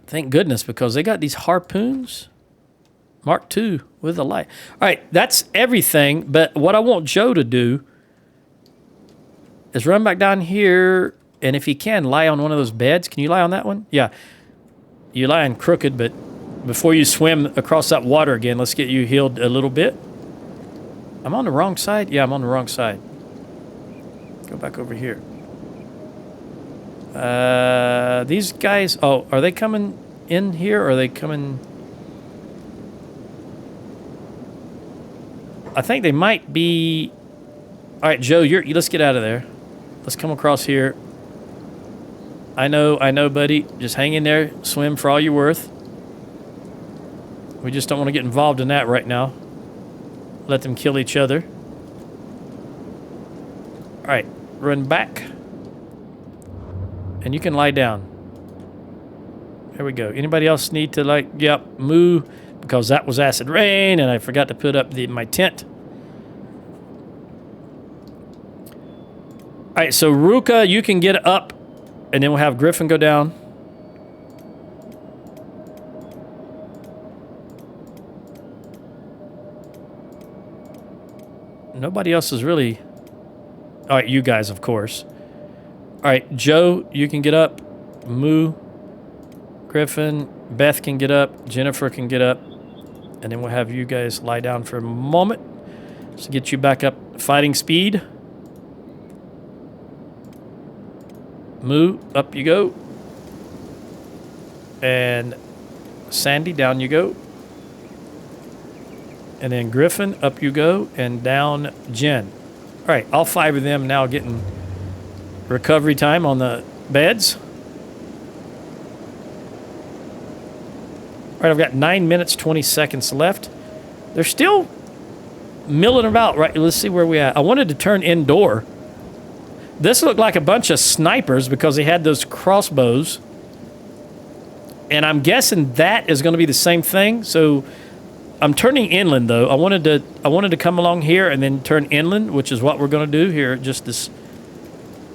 Thank goodness, because they got these harpoons. Mark II with a light. All right, that's everything. But what I want Joe to do is run back down here, and if he can, lie on one of those beds. Can you lie on that one? Yeah. You lie on crooked, but before you swim across that water again, let's get you healed a little bit. I'm on the wrong side? Yeah, I'm on the wrong side. Go back over here. These guys... Oh, are they coming in here, or are they coming... I think they might be... All right, Joe, let's get out of there. Let's come across here. I know, buddy. Just hang in there. Swim for all you're worth. We just don't want to get involved in that right now. Let them kill each other. All right, run back. And you can lie down. There we go. Anybody else need to, like, yep, moo, because that was acid rain, and I forgot to put up my tent. All right, so Ruka, you can get up, and then we'll have Griffin go down. Nobody else is really... All right, you guys, of course. All right, Joe, you can get up. Moo, Griffin, Beth can get up. Jennifer can get up. And then we'll have you guys lie down for a moment to get you back up fighting speed. Moo, up you go. And Sandy, down you go. And then Griffin, up you go. And down Jen. All right, all five of them now getting recovery time on the beds. All right, I've got 9 minutes, 20 seconds left. They're still milling about. Right, let's see where we at. I wanted to turn indoor. This looked like a bunch of snipers because they had those crossbows. And I'm guessing that is going to be the same thing. So I'm turning inland, though. I wanted to come along here and then turn inland, which is what we're going to do here. Just this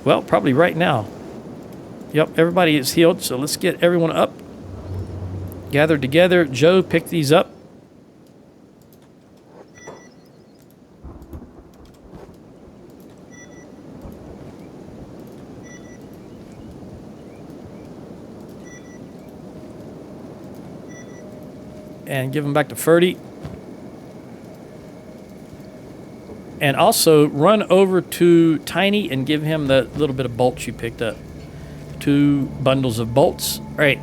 Well, probably right now. Yep, everybody is healed, so let's get everyone up. Gathered together. Joe, pick these up. And give them back to Ferdy. And also run over to Tiny and give him the little bit of bolts you picked up. 2 bundles of bolts. All right.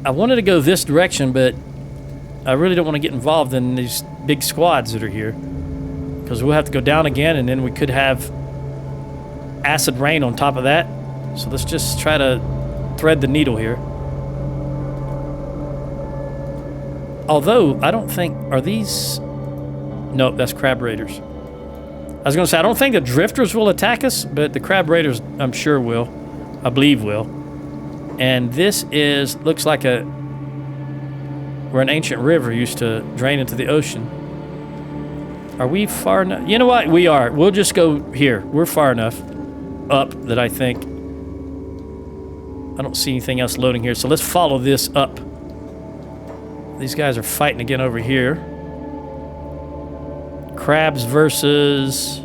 I wanted to go this direction, but I really don't want to get involved in these big squads that are here. Because we'll have to go down again, and then we could have acid rain on top of that. So let's just try to thread the needle here. Although, I don't think... Are these... Nope, that's crab raiders. I was going to say, I don't think the drifters will attack us, but the crab raiders, I'm sure will. I believe will. And this is... Looks like a... Where an ancient river used to drain into the ocean. Are we far enough? You know what? We are. We'll just go here. We're far enough up that I think... I don't see anything else loading here, so let's follow this up. These guys are fighting again over here. Crabs versus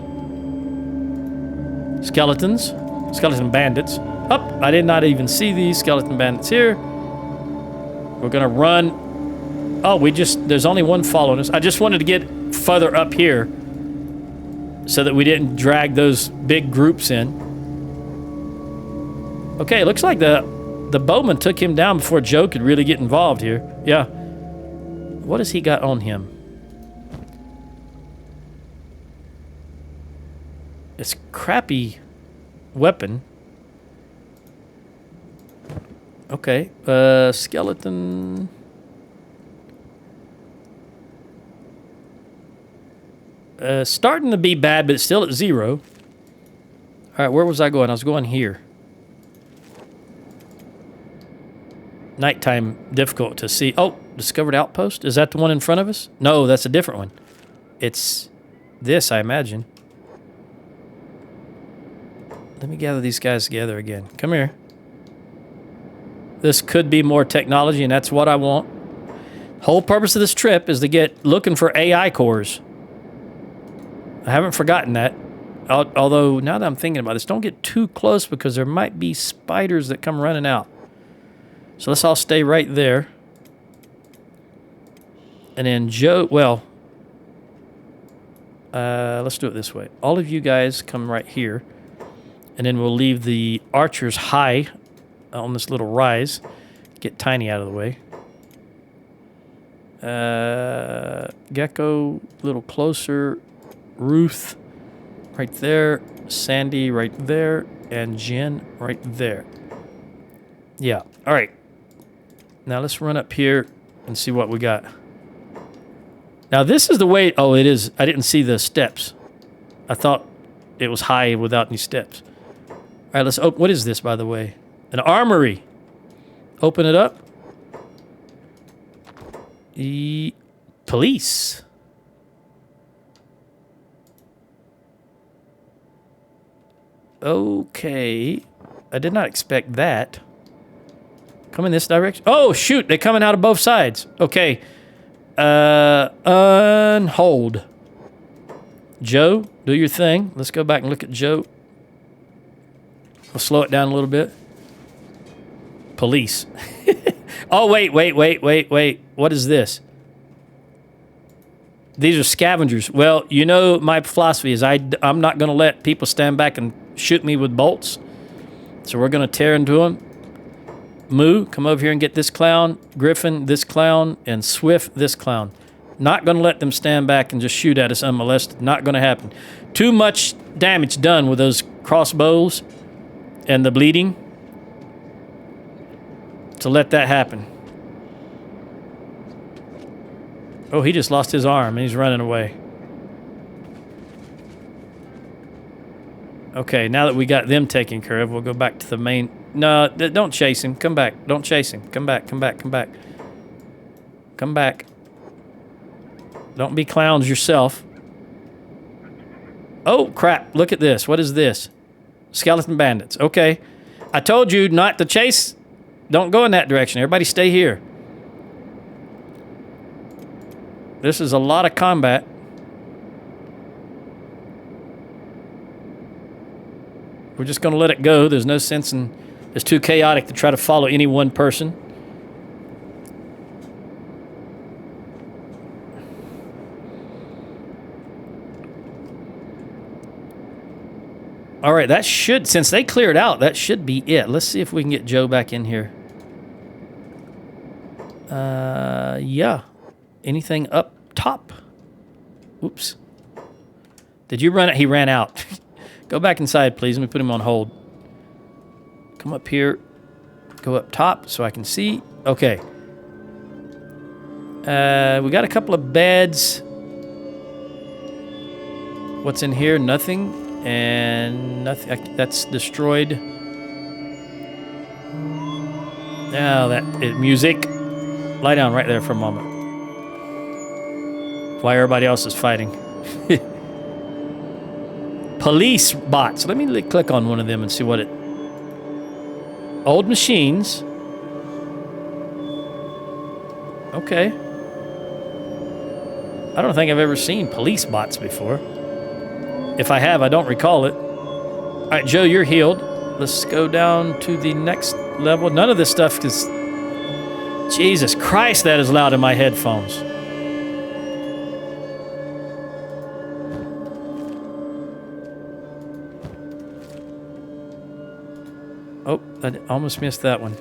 skeletons. Skeleton bandits. Oh, I did not even see these skeleton bandits here. We're gonna run. Oh, there's only one following us. I just wanted to get further up here so that we didn't drag those big groups in. Okay, looks like the bowman took him down before Joe could really get involved here. Yeah. What has he got on him? It's crappy weapon. Okay. Skeleton. Starting to be bad, but it's still at 0. All right, where was I going? I was going here. Nighttime, difficult to see. Oh, discovered outpost. Is that the one in front of us? No, that's a different one. It's this, I imagine. Let me gather these guys together again. Come here. This could be more technology, and that's what I want. Whole purpose of this trip is to get looking for AI cores. I haven't forgotten that. Although, now that I'm thinking about this, don't get too close because there might be spiders that come running out. So let's all stay right there. And then Joe, well, let's do it this way. All of you guys come right here. And then we'll leave the archers high on this little rise. Get Tiny out of the way. Gecko, a little closer. Ruth, right there. Sandy, right there. And Jen, right there. Yeah, all right. Now let's run up here and see what we got. Now this is the way... Oh, it is. I didn't see the steps. I thought it was high without any steps. All right, let's open... What is this, by the way? An armory. Open it up. Police. Okay. I did not expect that. Come in this direction. Oh, shoot. They're coming out of both sides. Okay. Unhold. Joe, do your thing. Let's go back and look at Joe. We'll slow it down a little bit. Police. Oh, wait. What is this? These are scavengers. Well, you know my philosophy is I'm not going to let people stand back and shoot me with bolts. So we're going to tear into them. Moo, come over here and get this clown. Griffin, this clown. And Swift, this clown. Not going to let them stand back and just shoot at us unmolested. Not going to happen. Too much damage done with those crossbows and the bleeding to let that happen. Oh, he just lost his arm and he's running away. Okay, now that we got them taken care of, we'll go back to the main... No, don't chase him. Come back. Don't chase him. Come back. Come back. Don't be clowns yourself. Oh, crap. Look at this. What is this? Skeleton bandits. Okay. I told you not to chase. Don't go in that direction. Everybody stay here. This is a lot of combat. We're just going to let it go. There's no sense in... It's too chaotic to try to follow any one person. All right, that should... Since they cleared out, that should be it. Let's see if we can get Joe back in here. Yeah. Anything up top? Oops. Did you run it? He ran out. Go back inside, please. Let me put him on hold. Come up here. Go up top so I can see. Okay. We got a couple of beds. What's in here? Nothing. And nothing. That's destroyed. Now music. Lie down right there for a moment. While everybody else is fighting. Police bots. Let me click on one of them and see what it... Old machines. Okay. I don't think I've ever seen police bots before. If I have, I don't recall it. All right, Joe, you're healed. Let's go down to the next level. None of this stuff is... Jesus Christ, that is loud in my headphones. Oh, I almost missed that one.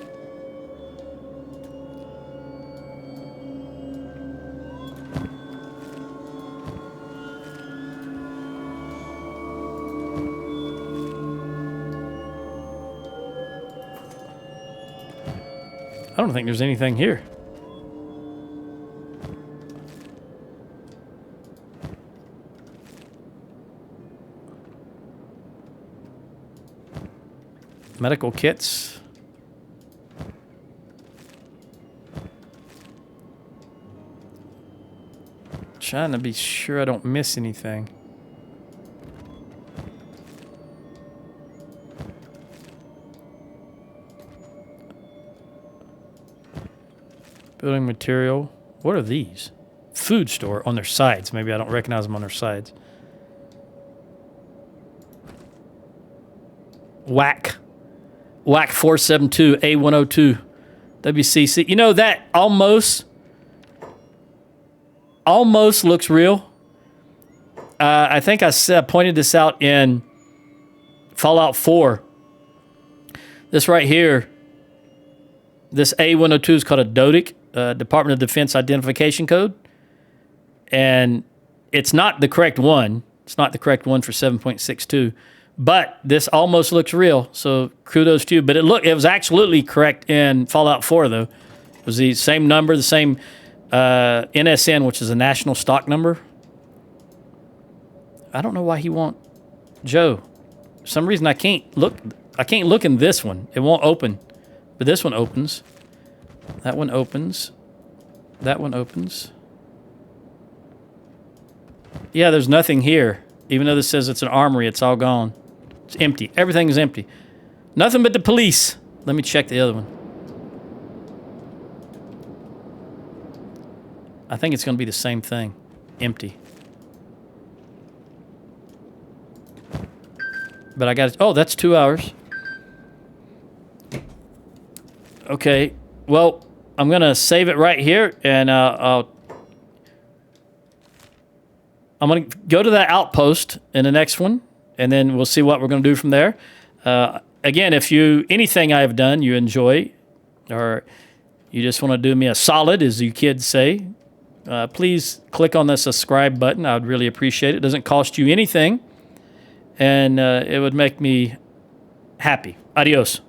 I don't think there's anything here. Medical kits. Trying to be sure I don't miss anything. Building material. What are these? Food store on their sides. Maybe I don't recognize them on their sides. Whack 472 A102 WCC. You know, that almost looks real. I think I pointed this out in Fallout 4. This right here, this A102 is called a DODIC, Department of Defense Identification Code. And it's not the correct one. It's not the correct one for 7.62. But this almost looks real, so kudos to you. But it was absolutely correct in Fallout 4, though. It was the same number, the same NSN, which is a national stock number. I don't know why he won't... Joe, for some reason I can't look in this one. It won't open. But this one opens. That one opens. That one opens. Yeah, there's nothing here. Even though this says it's an armory, it's all gone. It's empty. Everything is empty. Nothing but the police. Let me check the other one. I think it's going to be the same thing. Empty. But I got it. Oh, that's 2 hours. Okay. Well, I'm going to save it right here, and I'm going to go to that outpost in the next one, and then we'll see what we're going to do from there. Again, if anything I've done you enjoy, or you just want to do me a solid, as you kids say, please click on the subscribe button. I would really appreciate it. It doesn't cost you anything, and it would make me happy. Adios.